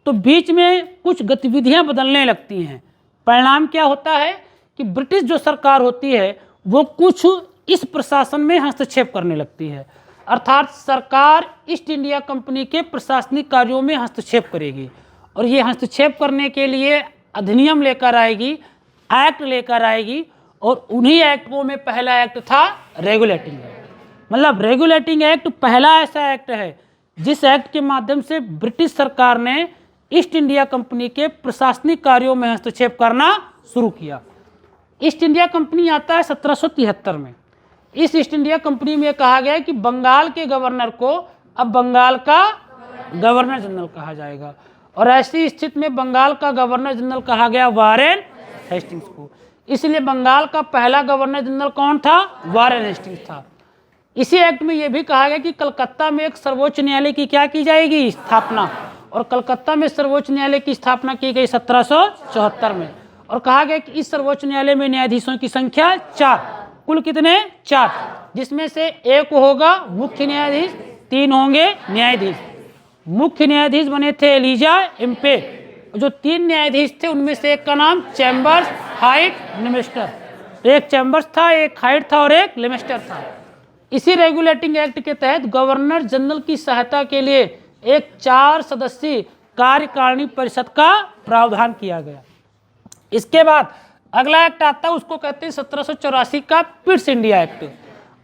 तो बीच में कुछ गतिविधियां बदलने लगती हैं। परिणाम क्या होता है कि ब्रिटिश जो सरकार होती है वो कुछ इस प्रशासन में हस्तक्षेप करने लगती है। अर्थात सरकार ईस्ट इंडिया कंपनी के प्रशासनिक कार्यों में हस्तक्षेप करेगी, और ये हस्तक्षेप करने के लिए अधिनियम लेकर आएगी, एक्ट लेकर आएगी। और उन्हीं एक्टों में पहला एक्ट था रेगुलेटिंग एक्ट। मतलब रेगुलेटिंग एक्ट पहला ऐसा एक्ट है जिस एक्ट के माध्यम से ब्रिटिश सरकार ने ईस्ट इंडिया कंपनी के प्रशासनिक कार्यों में हस्तक्षेप करना शुरू किया। ईस्ट इंडिया कंपनी आता है 1773 में। इस ईस्ट इंडिया कंपनी में कहा गया कि बंगाल के गवर्नर को अब बंगाल का गवर्नर जनरल कहा जाएगा, और ऐसी स्थिति में बंगाल का गवर्नर जनरल कहा गया वारेन हेस्टिंग्स को। इसलिए बंगाल का पहला गवर्नर जनरल कौन था? वारेन हेस्टिंग्स था। इसी एक्ट में यह भी कहा गया कि कलकत्ता में एक सर्वोच्च न्यायालय की क्या की जाएगी? स्थापना। और कलकत्ता में सर्वोच्च न्यायालय की स्थापना की गई 1774 में, और कहा गया कि इस सर्वोच्च न्यायालय में न्यायाधीशों की संख्या 4। कुल कितने? 4, जिसमें से एक होगा मुख्य न्यायाधीश, 3 होंगे न्यायाधीश। मुख्य न्यायाधीश बने थे एलिजा इम्पे। जो 3 न्यायाधीश थे उनमें से एक का नाम चैम्बर्स, हाइट, लिमेस्टर। तो एक चैम्बर्स था, एक हाइट था और एक लिमेस्टर था। इसी रेगुलेटिंग एक्ट के तहत गवर्नर जनरल की सहायता के लिए एक 4 सदस्यीय कार्यकारिणी परिषद का प्रावधान किया गया। इसके बाद अगला एक्ट आता है, उसको कहते हैं 1784 का पिट्स इंडिया एक्ट।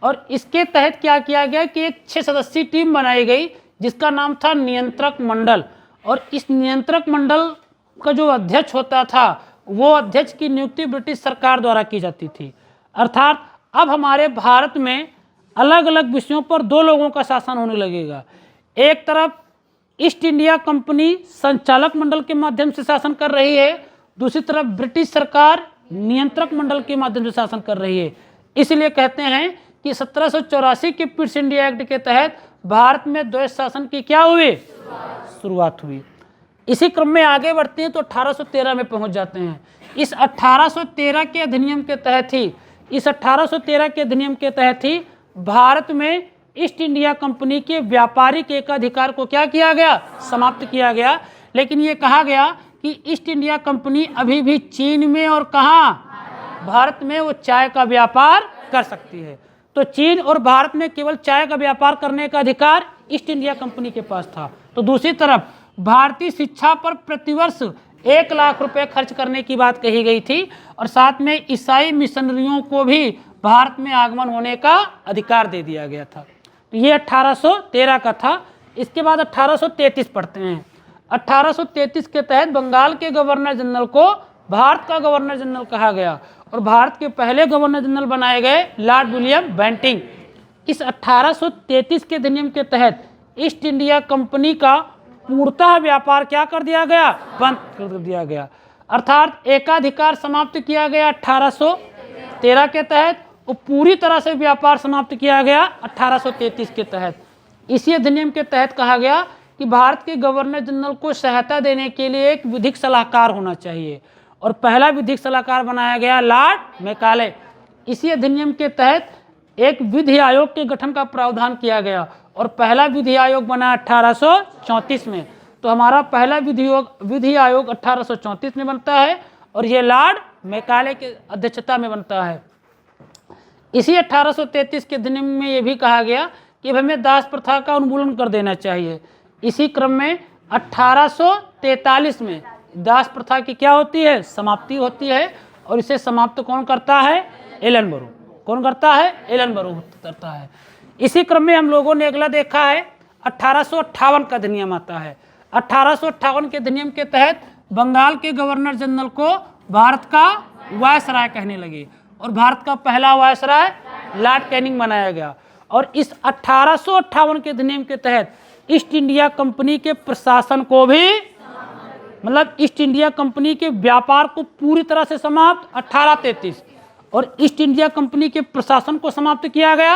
और इसके तहत क्या किया गया कि एक 6 सदस्यीय टीम बनाई गई जिसका नाम था नियंत्रक मंडल। और इस नियंत्रक मंडल का जो अध्यक्ष होता था वो अध्यक्ष की नियुक्ति ब्रिटिश सरकार द्वारा की जाती थी। अर्थात अब हमारे भारत में अलग अलग विषयों पर 2 लोगों का शासन होने लगेगा। एक तरफ ईस्ट इंडिया कंपनी संचालक मंडल के माध्यम से शासन कर रही है, दूसरी तरफ ब्रिटिश सरकार नियंत्रक मंडल के माध्यम से शासन कर रही है। इसलिए कहते हैं कि 1784 के पिट्स इंडिया एक्ट के तहत भारत में द्वैध शासन की क्या हुई, शुरुआत हुई। इसी क्रम में आगे बढ़ते हैं तो 1813 में पहुंच जाते हैं। इस 1813 के अधिनियम के तहत ही भारत में ईस्ट इंडिया कंपनी के व्यापारिक एकाधिकार को क्या किया गया, समाप्त किया गया। लेकिन ये कहा गया कि ईस्ट इंडिया कंपनी अभी भी चीन में और कहाँ, भारत में वो चाय का व्यापार कर सकती है। तो चीन और भारत में केवल चाय का व्यापार करने का अधिकार ईस्ट इंडिया कंपनी के पास था। तो दूसरी तरफ भारतीय शिक्षा पर प्रतिवर्ष 1 लाख रुपए खर्च करने की बात कही गई थी और साथ में ईसाई मिशनरियों को भी भारत में आगमन होने का अधिकार दे दिया गया था। तो ये 1813 का था। इसके बाद 1833 पढ़ते हैं। 1833 के तहत बंगाल के गवर्नर जनरल को भारत का गवर्नर जनरल कहा गया और भारत के पहले गवर्नर जनरल बनाए गए लॉर्ड विलियम बेंटिंग। इस 1833 के अधिनियम के तहत ईस्ट इंडिया कंपनी का पूर्णतः व्यापार क्या कर दिया गया, बंद कर दिया गया। अर्थात एकाधिकार समाप्त किया गया 1813 के तहत और पूरी तरह से व्यापार समाप्त किया गया 1833 के तहत। इसी अधिनियम के तहत कहा गया कि भारत के गवर्नर जनरल को सहायता देने के लिए एक विधिक सलाहकार होना चाहिए और पहला विधिक सलाहकार बनाया गया लॉर्ड मैकाले। इसी अधिनियम के तहत एक विधि आयोग के गठन का प्रावधान किया गया और पहला विधि आयोग बना 1834 में। तो हमारा पहला विधि आयोग 1834 में बनता है और ये लॉर्ड मैकाले की अध्यक्षता में बनता है। इसी 1833 के अधिनियम में ये भी कहा गया कि हमें दास प्रथा का उन्मूलन कर देना चाहिए। इसी क्रम में 1843 में दास प्रथा की क्या होती है, समाप्ति होती है और इसे समाप्त कौन करता है, एलन बरो। कौन करता है, एलन बरो करता है। इसी क्रम में हम लोगों ने अगला देखा है 1858 का अधिनियम आता है। 1858 के अधिनियम के तहत बंगाल के गवर्नर जनरल को भारत का वायसराय कहने लगे और भारत का पहला वायसराय लॉर्ड कैनिंग बनाया गया। और इस 1858 के अधिनियम के तहत ईस्ट इंडिया कंपनी के प्रशासन को भी, मतलब ईस्ट इंडिया कंपनी के व्यापार को पूरी तरह से समाप्त 1833 और ईस्ट इंडिया कंपनी के प्रशासन को समाप्त किया गया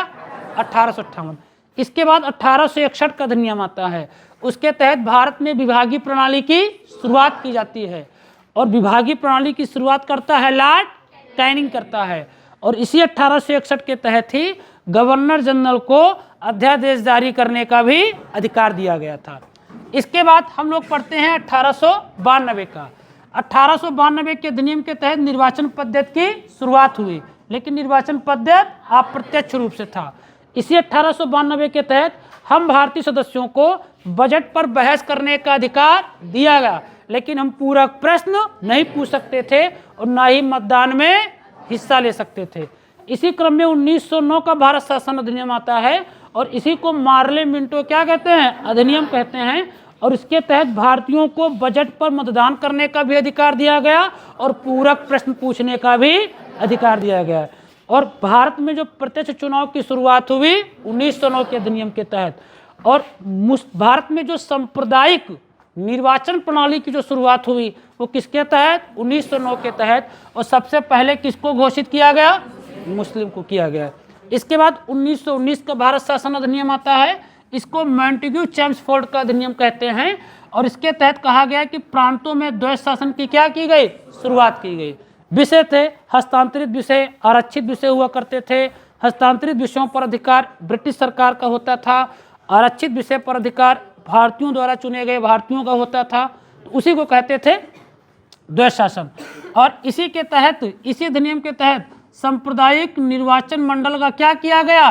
1858। इसके बाद 1861 का अधिनियम आता है। उसके तहत भारत में विभागीय प्रणाली की शुरुआत की जाती है और विभागीय प्रणाली की शुरुआत करता है लॉर्ड कैनिंग करता है। और इसी 1861 के तहत ही गवर्नर जनरल को अध्यादेश जारी करने का भी अधिकार दिया गया था। इसके बाद हम लोग पढ़ते हैं 1892 का। 1892 के अधिनियम के तहत निर्वाचन पद्धति की शुरुआत हुई, लेकिन निर्वाचन पद्धति अप्रत्यक्ष रूप से था। इसी 1892 के तहत हम भारतीय सदस्यों को बजट पर बहस करने का अधिकार दिया गया, लेकिन हम पूरक प्रश्न नहीं पूछ सकते थे और ना ही मतदान में हिस्सा ले सकते थे। इसी क्रम में 1909 का भारत शासन अधिनियम आता है और इसी को मार्ले मिंटो क्या कहते हैं, अधिनियम कहते हैं। और इसके तहत भारतीयों को बजट पर मतदान करने का भी अधिकार दिया गया और पूरक प्रश्न पूछने का भी अधिकार दिया गया। और भारत में जो प्रत्यक्ष चुनाव की शुरुआत हुई 1909 के अधिनियम के तहत और भारत में जो सांप्रदायिक निर्वाचन प्रणाली की जो शुरुआत हुई वो किसके तहत, 1909 के तहत। और सबसे पहले किसको घोषित किया गया, मुस्लिम को किया गया। इसके बाद 1919 का भारत शासन अधिनियम आता है। इसको मॉन्टेग्यू चेम्सफोर्ड का अधिनियम कहते हैं और इसके तहत कहा गया कि प्रांतों में द्वैध शासन की क्या की गई, शुरुआत की गई। विषय थे हस्तांतरित विषय, आरक्षित विषय हुआ करते थे। हस्तांतरित विषयों पर अधिकार ब्रिटिश सरकार का होता था, आरक्षित विषय पर अधिकार भारतीयों द्वारा चुने गए भारतीयों का होता था। तो उसी को कहते थे द्वैध शासन। और इसी के तहत, इसी अधिनियम के तहत सांप्रदायिक निर्वाचन मंडल का क्या किया गया,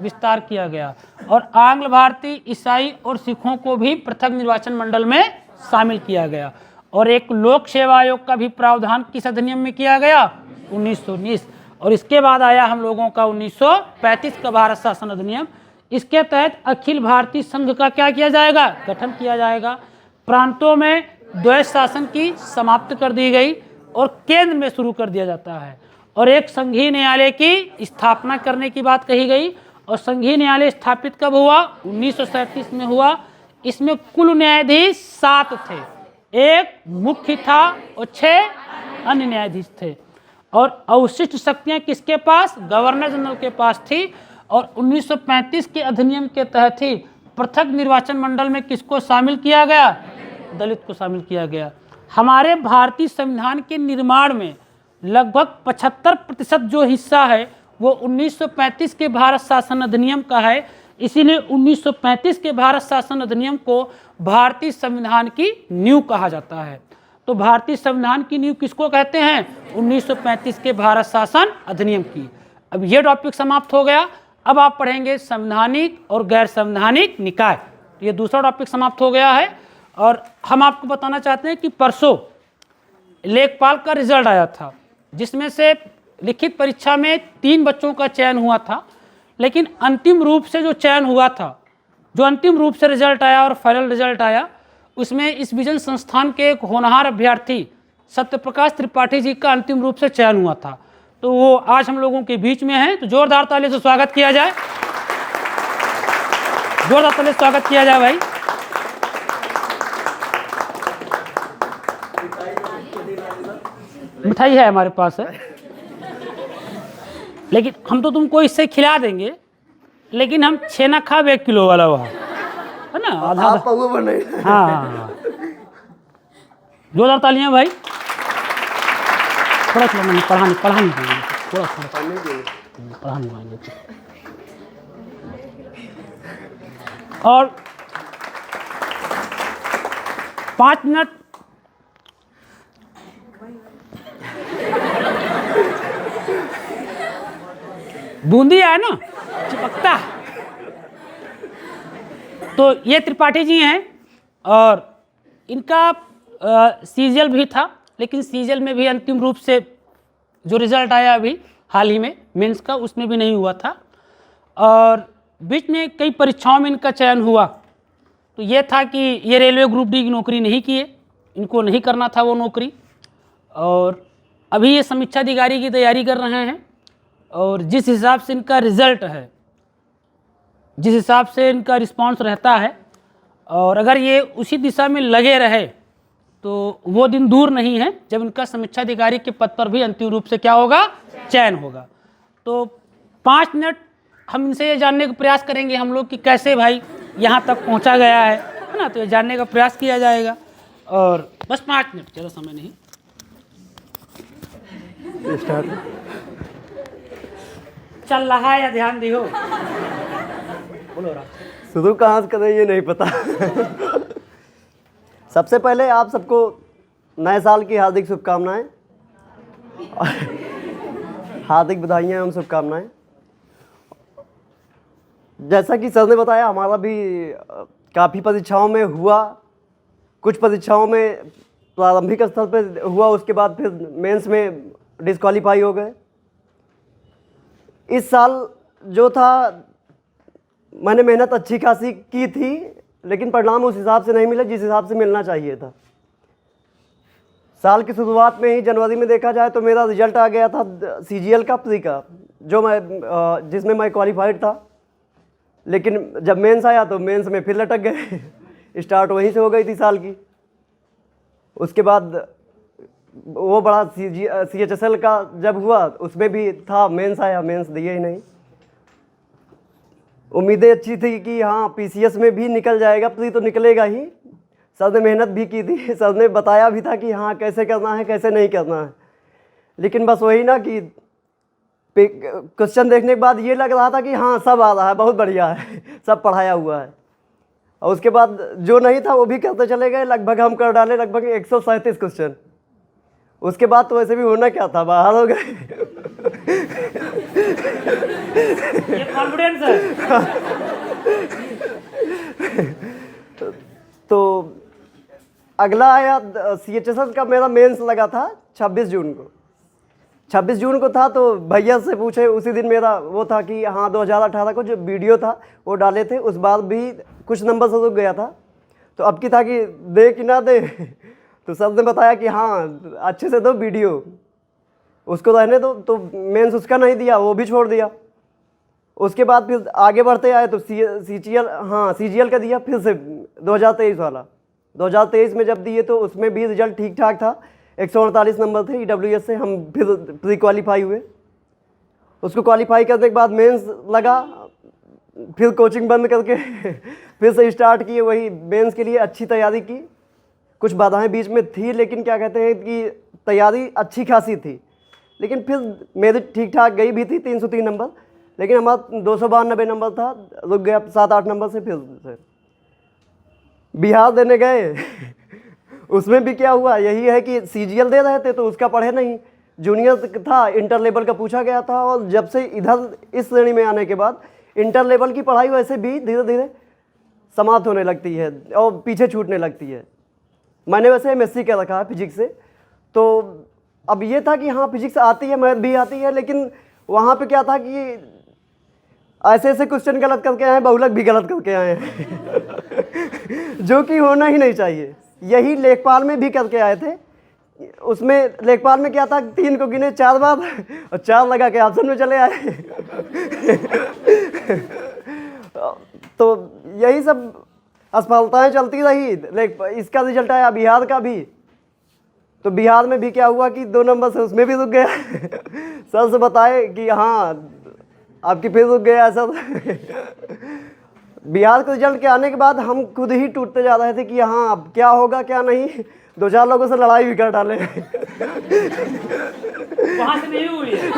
विस्तार किया गया और आंग्ल भारतीय, ईसाई और सिखों को भी पृथक निर्वाचन मंडल में शामिल किया गया। और एक लोक सेवा आयोग का भी प्रावधान किस अधिनियम में किया गया? 1919। और इसके बाद आया हम लोगों का 1935 का भारत शासन अधिनियम। इसके तहत अखिल भारतीय संघ का क्या किया जाएगा? गठन किया जाएगा। प्रांतों में द्वैध शासन की समाप्त कर दी गई और केंद्र में शुरू कर दिया जाता है। और एक संघीय न्यायालय की स्थापना करने की बात कही गई। और संघीय न्यायालय स्थापित कब हुआ? 1937 में हुआ। इसमें कुल न्यायाधीश 7 थे, एक मुख्य था और 6 अन्य न्यायाधीश थे। और अवशिष्ट शक्तियां किसके पास? गवर्नर जनरल के पास थी। और 1935 के अधिनियम के तहत ही पृथक निर्वाचन मंडल में किसको शामिल किया गया? दलित को शामिल किया गया। हमारे भारतीय संविधान के निर्माण में लगभग 75% जो हिस्सा है वो 1935 के भारत शासन अधिनियम का है। इसीलिए 1935 के भारत शासन अधिनियम को भारतीय संविधान की नींव कहा जाता है। तो भारतीय संविधान की नींव किसको कहते हैं? 1935 के भारत शासन अधिनियम की। अब ये टॉपिक समाप्त हो गया। अब आप पढ़ेंगे संवैधानिक और गैर संवैधानिक निकाय। ये दूसरा टॉपिक समाप्त हो गया है। और हम आपको बताना चाहते हैं कि परसों लेखपाल का रिजल्ट आया था, जिसमें से लिखित परीक्षा में 3 बच्चों का चयन हुआ था। लेकिन अंतिम रूप से जो चयन हुआ था, जो अंतिम रूप से रिजल्ट आया और फाइनल रिजल्ट आया, उसमें इस विजन संस्थान के एक होनहार अभ्यर्थी सत्यप्रकाश त्रिपाठी जी का अंतिम रूप से चयन हुआ था। तो वो आज हम लोगों के बीच में हैं। तो जोरदार ताली से स्वागत किया जाए, जोरदार ताली से स्वागत किया जाए भाई। मिठाई है हमारे पास है, लेकिन हम तो तुमको इससे खिला देंगे, लेकिन हम छेना खाब 1 किलो वाला हुआ है ना, आधा। हाँ, जोरदार तालियां भाई। थोड़ा थोड़ा नहीं पढ़ाने देंगे, थोड़ा पढ़ाने पाएंगे। और 5 मिनट बूंदी है ना, चिपकता। तो ये त्रिपाठी जी हैं और इनका सीजीएल भी था, लेकिन सीजीएल में भी अंतिम रूप से जो रिज़ल्ट आया अभी हाल ही में मेंस का, उसमें भी नहीं हुआ था। और बीच में कई परीक्षाओं में इनका चयन हुआ। तो ये था कि ये रेलवे ग्रुप डी की नौकरी नहीं किए, इनको नहीं करना था वो नौकरी। और अभी ये समीक्षा अधिकारी की तैयारी कर रहे हैं। और जिस हिसाब से इनका रिज़ल्ट है, जिस हिसाब से इनका रिस्पांस रहता है, और अगर ये उसी दिशा में लगे रहे तो वो दिन दूर नहीं है जब इनका समीक्षा अधिकारी के पद पर भी अंतिम रूप से क्या होगा? चयन होगा। तो 5 मिनट हम इनसे ये जानने का प्रयास करेंगे हम लोग कि कैसे भाई यहाँ तक पहुँचा गया है ना। तो ये जानने का प्रयास किया जाएगा। और बस 5 मिनट, ज़्यादा समय नहीं। चल रहा है या ध्यान दियो? बोलो राम। शुरू कहाँ से करें ये नहीं पता। सबसे पहले आप सबको नए साल की हार्दिक शुभकामनाएं, हार्दिक बधाइयाँ एवं शुभकामनाएं। जैसा कि सर ने बताया, हमारा भी काफ़ी परीक्षाओं में हुआ। कुछ परीक्षाओं में प्रारंभिक स्तर पर हुआ, उसके बाद फिर मेंस में डिस्क्वालीफाई हो गए। इस साल जो था, मैंने मेहनत अच्छी खासी की थी, लेकिन परिणाम उस हिसाब से नहीं मिला जिस हिसाब से मिलना चाहिए था। साल की शुरुआत में ही जनवरी में देखा जाए तो मेरा रिजल्ट आ गया था सीजीएल का, प्री का, जो मैं जिसमें मैं क्वालिफाइड था। लेकिन जब मेंस आया तो मेंस में फिर लटक गए। स्टार्ट वहीं से हो गई थी साल की। उसके बाद वो बड़ा CHSL का जब हुआ, उसमें भी था, मेंस आया, मेंस दिए ही नहीं। उम्मीदें अच्छी थी कि हाँ PCS में भी निकल जाएगा, प्री तो निकलेगा ही। सर ने मेहनत भी की थी, सर ने बताया भी था कि हाँ कैसे करना है कैसे नहीं करना है। लेकिन बस वही ना कि क्वेश्चन देखने के बाद ये लग रहा था कि हाँ सब आ रहा है, बहुत बढ़िया है, सब पढ़ाया हुआ है। और उसके बाद जो नहीं था वो भी करते चले गए। लगभग हम कर डाले लगभग 137 क्वेश्चन। उसके बाद तो वैसे भी होना क्या था, बाहर हो गए। ये कॉन्फिडेंस है। तो अगला आया CHSL का मेरा मेंस लगा था 26 जून को। 26 जून को था तो भैया से पूछे, उसी दिन मेरा वो था कि हाँ 2018 को जो वीडियो था वो डाले थे, उस बार भी कुछ नंबर से रुक गया था। तो अब की था कि दे कि ना दे तो सर ने बताया कि हाँ अच्छे से दो वीडियो, उसको रहने दो। तो मेंस उसका नहीं दिया, वो भी छोड़ दिया। उसके बाद फिर आगे बढ़ते आए तो CGL का दिया फिर से 2023 वाला। 2023 में जब दिए तो उसमें भी रिजल्ट ठीक ठाक था, 148 नंबर थे EWS से। हम फिर प्री क्वालिफाई हुए। उसको क्वालिफाई करने के बाद मेंस लगा, फिर कोचिंग बंद करके फिर से स्टार्ट किए वही मेंस के लिए। अच्छी तैयारी की, कुछ बाधाएं बीच में थी, लेकिन क्या कहते हैं कि तैयारी अच्छी खासी थी। लेकिन फिर मेरी ठीक ठाक गई भी थी 303 नंबर, लेकिन हमारा 292 नंबर था, रुक गया 7-8 नंबर से। फिर से बिहार देने गए उसमें भी क्या हुआ, यही है कि CGL दे रहे थे तो उसका पढ़े नहीं। जूनियर था, इंटर लेवल का पूछा गया था, और जब से इधर इस श्रेणी में आने के बाद इंटर लेवल की पढ़ाई वैसे भी धीरे धीरे समाप्त होने लगती है और पीछे छूटने लगती है। मैंने वैसे MSc का रखा है फिजिक्स से, तो अब ये था कि हाँ फिजिक्स आती है, मैथ भी आती है, लेकिन वहाँ पे क्या था कि ऐसे ऐसे क्वेश्चन गलत करके आए हैं, बहुलक भी गलत करके आए हैं जो कि होना ही नहीं चाहिए। यही लेखपाल में भी करके आए थे। उसमें लेखपाल में क्या था, 3 को गिने 4 बार और 4 लगा के ऑप्शन में चले आए तो यही सब असफलताएं चलती रही। इसका रिजल्ट आया बिहार का भी, तो बिहार में भी क्या हुआ कि 2 नंबर से उसमें भी रुक गया सर से बताए कि हाँ आपकी फिर रुक गया सर बिहार के रिजल्ट के आने के बाद हम खुद ही टूटते जा रहे थे कि हाँ अब क्या होगा क्या नहीं। 2-4 लोगों से लड़ाई भी कर डाले वहाँ से नहीं हुई है।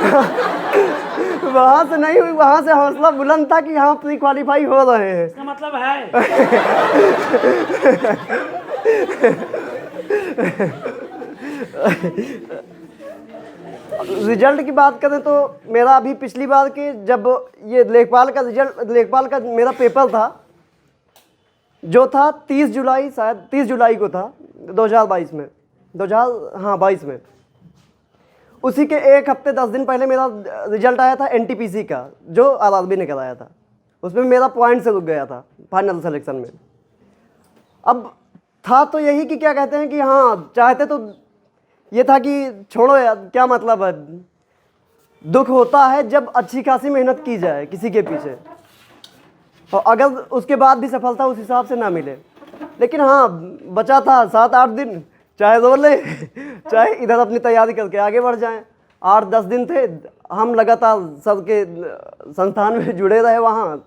वहाँ से नहीं हुई, वहाँ से हौसला बुलंद था कि हाँ प्री क्वालिफाई हो रहे हैं। इसका मतलब है रिजल्ट की बात करें तो मेरा अभी पिछली बार के जब ये लेखपाल का मेरा पेपर था जो था 30 जुलाई, शायद 30 जुलाई को था 2022 में, 22 में। उसी के 1 हफ्ते 10 दिन पहले मेरा रिजल्ट आया था NTPC का, जो RRB ने कराया था। उसमें मेरा पॉइंट से रुक गया था फाइनल सिलेक्शन में। अब था तो यही कि क्या कहते हैं कि हाँ चाहते तो ये था कि छोड़ो यार क्या मतलब है, दुख होता है जब अच्छी खासी मेहनत की जाए किसी के पीछे, और अगर उसके बाद भी सफलता उस हिसाब से ना मिले। लेकिन हाँ बचा था 7-8 दिन, चाहे रो ले चाहे इधर अपनी तैयारी करके आगे बढ़ जाएं। 8-10 दिन थे, हम लगातार सर के संस्थान में जुड़े रहे। वहाँ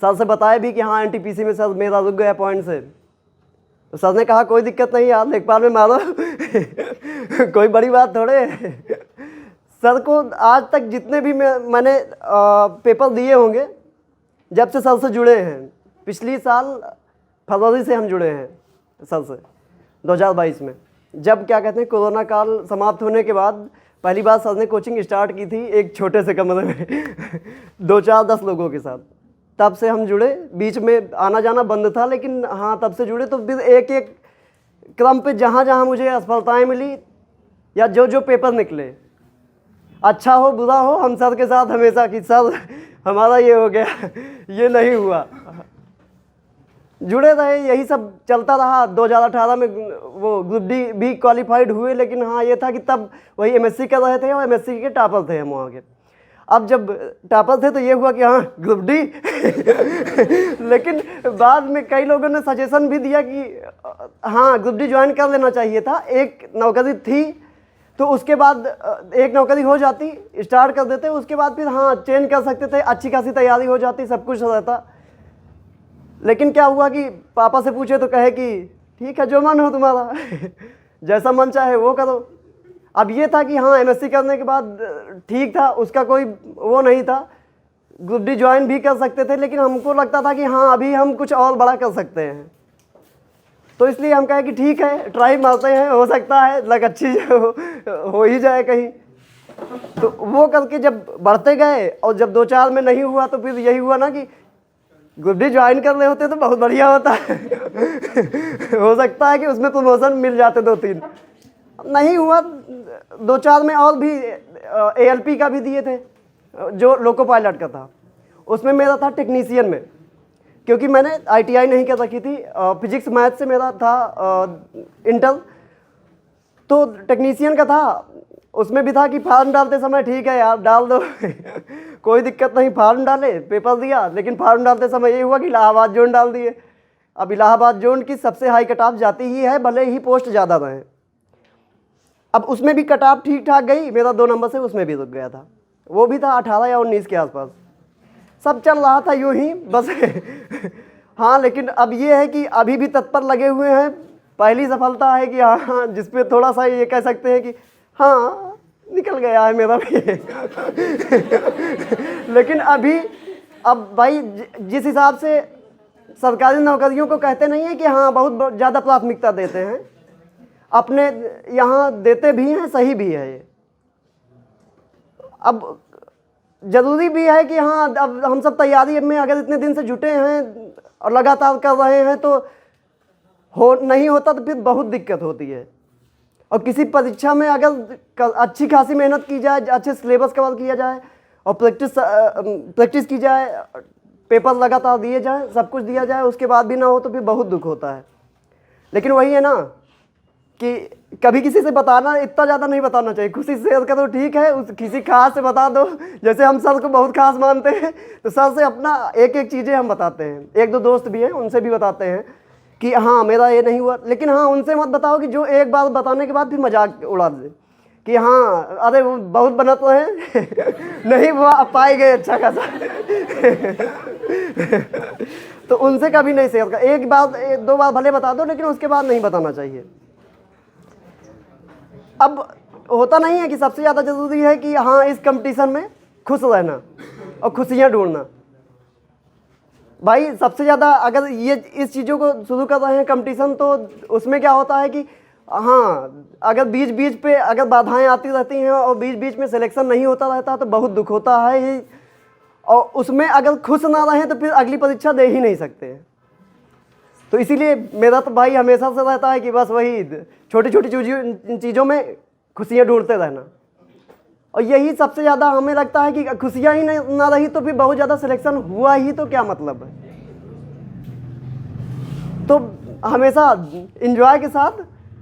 सर से बताया भी कि हाँ NTPC में सर मेरा रुक गया पॉइंट से। तो सर ने कहा कोई दिक्कत नहीं यार, लेखपाल में मारो कोई बड़ी बात थोड़े सर को आज तक जितने भी मैंने पेपर दिए होंगे, जब से सर से जुड़े हैं, पिछली साल फरवरी से हम जुड़े हैं सर से 2022 में, जब क्या कहते हैं कोरोना काल समाप्त होने के बाद पहली बार सर ने कोचिंग स्टार्ट की थी एक छोटे से कमरे में 2-4-10 लोगों के साथ। तब से हम जुड़े, बीच में आना जाना बंद था, लेकिन हाँ तब से जुड़े। तो फिर एक एक क्रम पे जहाँ जहाँ मुझे असफलताएं मिली या जो जो पेपर निकले, अच्छा हो बुरा हो, हम सर के साथ हमेशा कि सर हमारा ये हो गया ये नहीं हुआ, जुड़े रहे। यही सब चलता रहा। 2018 में वो ग्रुप डी भी क्वालिफाइड हुए, लेकिन हाँ ये था कि तब वही MSc कर रहे थे और MSc के टॉपर थे हम वहाँ के। अब जब टॉपर थे तो ये हुआ कि हाँ ग्रुप डी लेकिन बाद में कई लोगों ने सजेशन भी दिया कि हाँ ग्रुप डी ज्वाइन कर लेना चाहिए था। एक नौकरी थी तो उसके बाद एक नौकरी हो जाती, स्टार्ट कर देते, उसके बाद फिर हाँ चेंज कर सकते थे, अच्छी खासी तैयारी हो जाती, सब कुछ रहता। लेकिन क्या हुआ कि पापा से पूछे तो कहे कि ठीक है जो मन हो तुम्हारा जैसा मन चाहे वो करो। अब ये था कि हाँ MSc करने के बाद ठीक था, उसका कोई वो नहीं था, ग्रुप डी ज्वाइन भी कर सकते थे, लेकिन हमको लगता था कि हाँ अभी हम कुछ और बड़ा कर सकते हैं। तो इसलिए हम कहे कि ठीक है ट्राई मारते हैं, हो सकता है लग अच्छी हो ही जाए कहीं। तो वो करके जब बढ़ते गए और जब 2-4 में नहीं हुआ तो फिर यही हुआ ना कि ग्रुप डी ज्वाइन कर रहे होते तो बहुत बढ़िया होता है। हो सकता है कि उसमें प्रमोशन मिल जाते 2-3, नहीं हुआ। 2-4 में और भी ALP का भी दिए थे जो लोको पायलट का था, उसमें मेरा था टेक्नीशियन में, क्योंकि मैंने ITI नहीं कर रखी थी, फिजिक्स मैथ से मेरा था इंटर, तो टेक्नीशियन का था। उसमें भी था कि फार्म डालते समय ठीक है यार डाल दो कोई दिक्कत नहीं, फार्म डाले, पेपर दिया, लेकिन फार्म डालते समय ये हुआ कि इलाहाबाद जोन डाल दिए। अब इलाहाबाद जोन की सबसे हाई कट ऑफ जाती ही है, भले ही पोस्ट ज़्यादा रहे। अब उसमें भी कट ऑफ ठीक ठाक गई, मेरा 2 नंबर से उसमें भी रुक गया था, वो भी था 18 या 19 के आसपास। सब चल रहा था यूं ही बस हाँ, लेकिन अब ये है कि अभी भी तत्पर लगे हुए हैं। पहली सफलता है कि हाँ, जिसपे थोड़ा सा ये कह सकते हैं कि हाँ निकल गया है मेरा भी लेकिन अभी अब भाई जिस हिसाब से सरकारी नौकरियों को कहते नहीं है कि हाँ बहुत ज़्यादा प्राथमिकता देते हैं, अपने यहाँ देते भी हैं, सही भी है ये। अब ज़रूरी भी है कि हाँ, अब हम सब तैयारी में अगर इतने दिन से जुटे हैं और लगातार कर रहे हैं तो नहीं होता तो फिर बहुत दिक्कत होती है। और किसी परीक्षा में अगर अच्छी खासी मेहनत की जाए, अच्छे सिलेबस कवर किया जाए और प्रैक्टिस की जाए, पेपर लगातार दिए जाए, सब कुछ दिया जाए, उसके बाद भी ना हो तो फिर बहुत दुख होता है। लेकिन वही है ना कि कभी किसी से बताना, इतना ज़्यादा नहीं बताना चाहिए। खुशी से शेयर करो ठीक है, उस किसी खास से बता दो। जैसे हम सर को बहुत खास मानते हैं तो सर से अपना एक एक चीज़ें हम बताते हैं। 1-2 दोस्त भी हैं, उनसे भी बताते हैं कि हाँ मेरा ये नहीं हुआ। लेकिन हाँ, उनसे मत बताओ कि जो एक बार बताने के बाद फिर मजाक उड़ा दे कि हाँ अरे वो बहुत बनत है नहीं वो पाए गए अच्छा खासा तो उनसे कभी नहीं शेयर कर। 1 बार 2 बार भले बता दो, लेकिन उसके बाद नहीं बताना चाहिए। अब होता नहीं है कि सबसे ज़्यादा ज़रूरी है कि हाँ इस कंपटीशन में खुश रहना और खुशियाँ ढूंढना। भाई सबसे ज़्यादा अगर ये इस चीज़ों को शुरू कर रहे हैं कंपटीशन, तो उसमें क्या होता है कि हाँ अगर बीच बीच पे अगर बाधाएं आती रहती हैं और बीच बीच में सिलेक्शन नहीं होता रहता तो बहुत दुख होता है। और उसमें अगर खुश ना रहें तो फिर अगली परीक्षा दे ही नहीं सकते हैं। तो इसीलिए मेरा तो भाई हमेशा से रहता है कि बस वही छोटी छोटी चीज़ों में खुशियाँ ढूंढते रहना। और यही सबसे ज़्यादा हमें लगता है कि खुशियाँ ही ना रही तो फिर बहुत ज़्यादा सिलेक्शन हुआ ही तो क्या मतलब है। तो हमेशा एंजॉय के साथ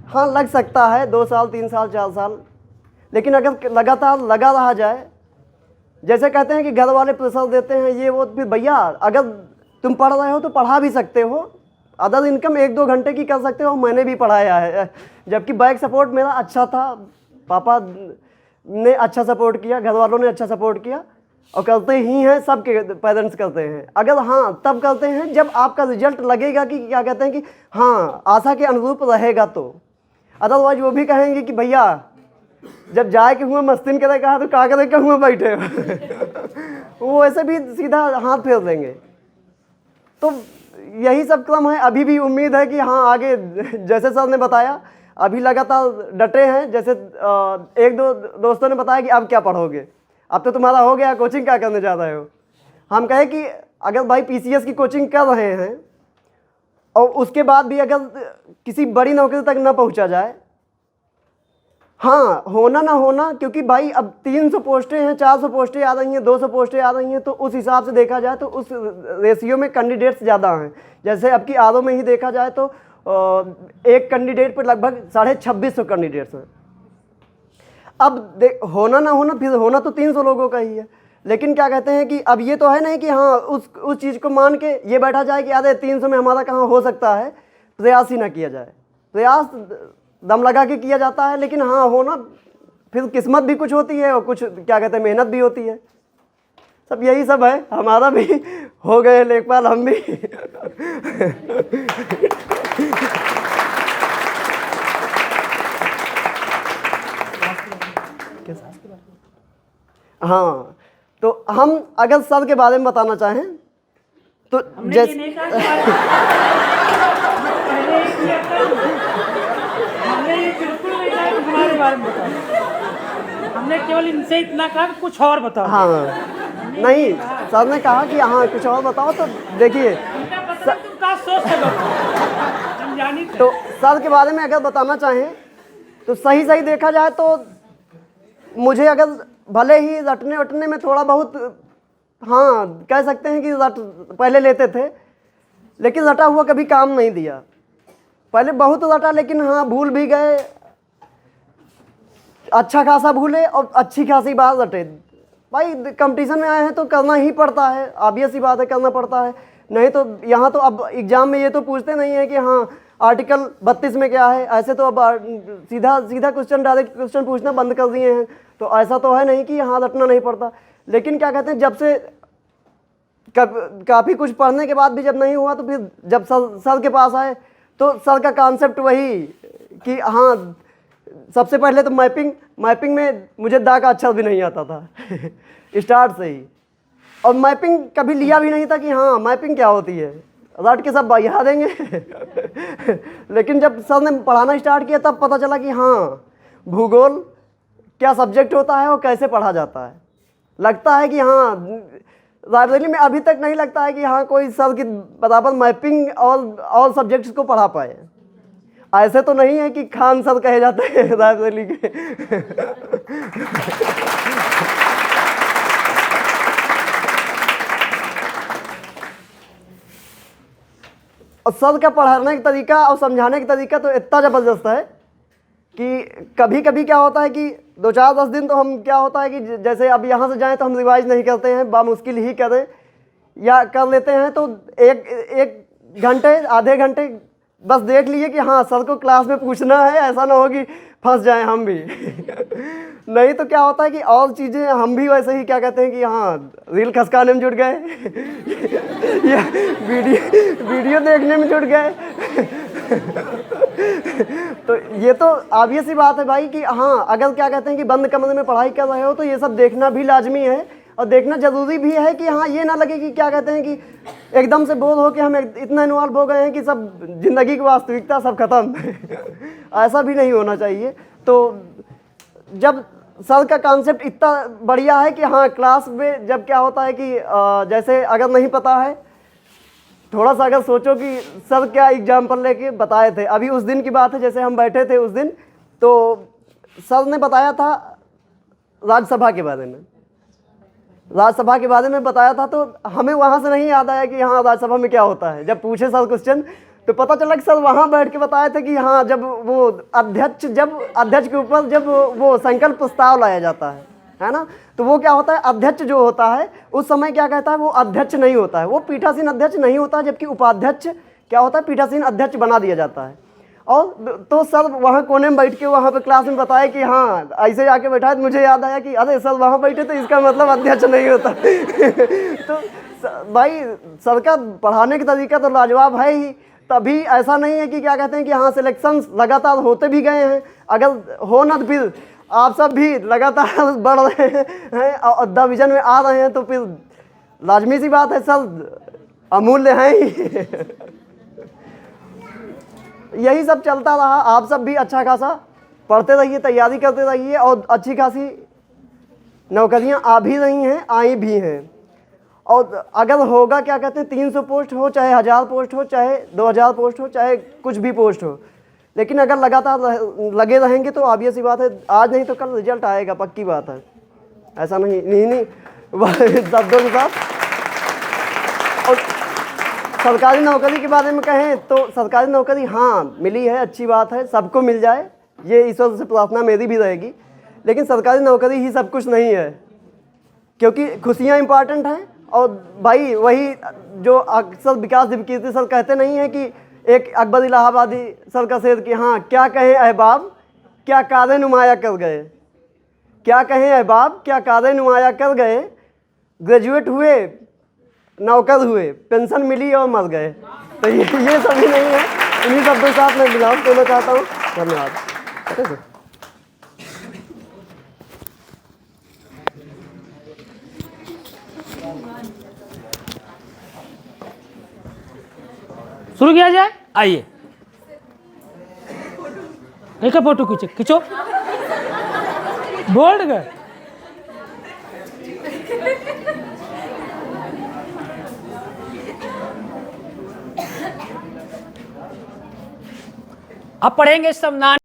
हाँ लग सकता है 2 साल 3 साल 4 साल, लेकिन अगर लगातार लगा रहा जाए, जैसे कहते हैं कि घर वाले प्रेशर देते हैं ये वो, फिर भैया अगर तुम पढ़ रहे हो तो पढ़ा भी सकते हो, अदर इनकम 1-2 घंटे की कर सकते हो। मैंने भी पढ़ाया है, जबकि बैक सपोर्ट मेरा अच्छा था, पापा ने अच्छा सपोर्ट किया, घर वालों ने अच्छा सपोर्ट किया और करते ही हैं, सबके पेरेंट्स करते हैं। अगर हाँ तब करते हैं जब आपका रिजल्ट लगेगा कि क्या कहते हैं कि हाँ आशा के अनुरूप रहेगा, तो अदरवाइज वो भी कहेंगे कि भैया जब जाए के हुए मस्तिन करे कहा तो का करे के हुए बैठे हो वो ऐसे भी सीधा हाथ फेर देंगे। तो यही सब क्रम है। अभी भी उम्मीद है कि हाँ आगे जैसे सर ने बताया अभी लगातार डटे हैं। जैसे 1-2 दोस्तों ने बताया कि अब क्या पढ़ोगे, अब तो तुम्हारा हो गया, कोचिंग क्या करने जा रहे हो। हम कहें कि अगर भाई PCS की कोचिंग कर रहे हैं और उसके बाद भी अगर किसी बड़ी नौकरी तक ना पहुंचा जाए, हाँ होना ना होना, क्योंकि भाई अब 300 पोस्टें हैं, 400 पोस्टें आ रही हैं, 200 पोस्टें आ रही हैं, तो उस हिसाब से देखा जाए तो उस रेशियो में कैंडिडेट्स ज़्यादा हैं। जैसे अब की आरओ में ही देखा जाए तो एक कैंडिडेट पर लगभग 2650 कैंडिडेट्स हैं। अब होना ना होना, फिर होना तो 300 लोगों का ही है, लेकिन क्या कहते हैं कि अब ये तो है नहीं कि हाँ उस चीज़ को मान के ये बैठा जाए कि अरे 300 में हमारा कहाँ हो सकता है, प्रयास ही ना किया जाए। प्रयास दम लगा के किया जाता है, लेकिन हाँ होना फिर किस्मत भी कुछ होती है और कुछ क्या कहते हैं मेहनत भी होती है। सब यही सब है, हमारा भी हो गए लेखपाल हम भी हाँ, तो हम अगर सर के बारे में बताना चाहें तो जैसे हमने केवल इनसे इतना कहा कि कुछ और बताओ। हाँ नहीं, सर ने कहा कि हाँ कुछ और बताओ, तो देखिए इनका पता है तुम क्या सोच के बताओ, हम जानी थे। तो सर के बारे में अगर बताना चाहें तो सही सही देखा जाए तो मुझे अगर भले ही रटने वटने में थोड़ा बहुत, हाँ कह सकते हैं कि रट पहले लेते थे, लेकिन रटा हुआ कभी काम नहीं दिया। पहले बहुत रटा, लेकिन हाँ भूल भी गए, अच्छा खासा भूले और अच्छी खासी बात रटे। भाई कंपटीशन में आए हैं तो करना ही पड़ता है, ऑब्वियस सी बात है, करना पड़ता है। नहीं तो यहाँ तो अब एग्जाम में ये तो पूछते नहीं है कि हाँ आर्टिकल 32 में क्या है, ऐसे तो अब सीधा सीधा क्वेश्चन, डायरेक्ट क्वेश्चन पूछना बंद कर दिए हैं। तो ऐसा तो है नहीं कि यहाँ रटना नहीं पड़ता। लेकिन क्या कहते हैं, जब से काफ़ी कुछ पढ़ने के बाद भी जब नहीं हुआ, तो फिर जब सर के पास आए तो सर का कॉन्सेप्ट वही कि हाँ सबसे पहले तो मैपिंग में मुझे दा का अक्षर भी नहीं आता था स्टार्ट से ही, और मैपिंग कभी लिया भी नहीं था कि हाँ मैपिंग क्या होती है, रट के सब बहा देंगे लेकिन जब सर ने पढ़ाना स्टार्ट किया तब पता चला कि हाँ भूगोल क्या सब्जेक्ट होता है और कैसे पढ़ा जाता है। लगता है कि हाँ लाइब्रेरी में अभी तक नहीं लगता है कि हाँ कोई सर की बराबर मैपिंग और सब्जेक्ट्स को पढ़ा पाए। ऐसे तो नहीं है कि खान सर कहे जाते हैं लाइब्रेरी के और सर का पढ़ाने का तरीका और समझाने का तरीका तो इतना ज़बरदस्त है कि कभी कभी क्या होता है कि 2-4-10 दिन तो हम क्या होता है कि जैसे अब यहाँ से जाएं तो हम रिवाइज नहीं करते हैं, बामुश्किल ही करें या कर लेते हैं, तो एक घंटे आधे घंटे बस देख लिए कि हाँ सर को क्लास में पूछना है, ऐसा ना हो कि फंस जाएं हम भी नहीं तो क्या होता है कि और चीज़ें हम भी वैसे ही क्या कहते हैं कि हाँ रील खसकाने में जुट गए या वीडियो देखने में जुट गए तो ये तो ऑब्वियस सी बात है भाई कि हाँ अगर क्या कहते हैं कि बंद कमरे में पढ़ाई कर रहे हो तो ये सब देखना भी लाजमी है और देखना ज़रूरी भी है कि हाँ ये ना लगे कि क्या कहते हैं कि एकदम से बोर हो के हम इतना इन्वॉल्व हो गए हैं कि सब ज़िंदगी की वास्तविकता सब खत्म ऐसा भी नहीं होना चाहिए। तो जब सर का कॉन्सेप्ट इतना बढ़िया है कि हाँ क्लास में जब क्या होता है कि जैसे अगर नहीं पता है, थोड़ा सा अगर सोचो कि सर क्या एग्जाम्पल लेके बताए थे, अभी उस दिन की बात है, जैसे हम बैठे थे उस दिन तो सर ने बताया था राज्यसभा के बारे में, राज्यसभा के बारे में बताया था, तो हमें वहाँ से नहीं याद आया कि हाँ राज्यसभा में क्या होता है। जब पूछे सर क्वेश्चन तो पता चला कि सर वहाँ बैठ के बताए थे कि हाँ जब अध्यक्ष के ऊपर जब वो संकल्प प्रस्ताव लाया जाता है ना, तो वो क्या होता है, अध्यक्ष जो होता है उस समय क्या कहता है, वो अध्यक्ष नहीं होता है, वो पीठासीन अध्यक्ष नहीं होता है, जबकि उपाध्यक्ष क्या होता है, पीठासीन अध्यक्ष बना दिया जाता है। और तो सर वहाँ कोने में बैठ के वहाँ पे क्लास में बताया कि हाँ ऐसे जाके बैठा है, तो मुझे याद आया कि अरे सर वहाँ बैठे तो इसका मतलब अध्यक्ष नहीं होता तो भाई सर का पढ़ाने का तरीका तो लाजवाब है ही। तभी ऐसा नहीं है कि क्या कहते हैं कि हाँ सिलेक्शंस लगातार होते भी गए हैं, अगर हो ना तो फिर आप सब भी लगातार बढ़ रहे हैं और डिवीजन में आ रहे हैं, तो फिर लाजमी सी बात है सर अमूल्य हैं ही यही सब चलता रहा। आप सब भी अच्छा खासा पढ़ते रहिए, तैयारी करते रहिए और अच्छी खासी नौकरियां आ भी रही हैं, आई भी हैं। और अगर होगा क्या कहते हैं 300 पोस्ट हो, चाहे 1000 पोस्ट हो, चाहे 2000 पोस्ट हो, चाहे कुछ भी पोस्ट हो, लेकिन अगर लगातार लगे रहेंगे तो ऑब्वियस सी बात है आज नहीं तो कल रिजल्ट आएगा, पक्की बात है। ऐसा नहीं शब्दों के साथ। और सरकारी नौकरी के बारे में कहें तो सरकारी नौकरी हाँ मिली है, अच्छी बात है, सबको मिल जाए, ये ईश्वर से प्रार्थना मेरी भी रहेगी। लेकिन सरकारी नौकरी ही सब कुछ नहीं है, क्योंकि खुशियाँ इंपॉर्टेंट हैं। और भाई वही जो अक्सर विकास दिव्यकीर्ति सर कहते नहीं है कि एक अकबर इलाहाबादी सर का शेर कि हाँ क्या कहें अहबाब क्या कारे नुमाया कर गए, क्या कहें अहबाब क्या कारे नुमाया कर गए, ग्रेजुएट हुए नौकर हुए, पेंशन मिली और मर गए। तो ये सभी नहीं है। इन्हीं शब्दों के साथ मैं विराम देना चाहता हूँ। धन्यवाद। सर शुरू किया जाए, आइए एक फोटो खींचो बोल्ड गए। अब पढ़ेंगे संविधान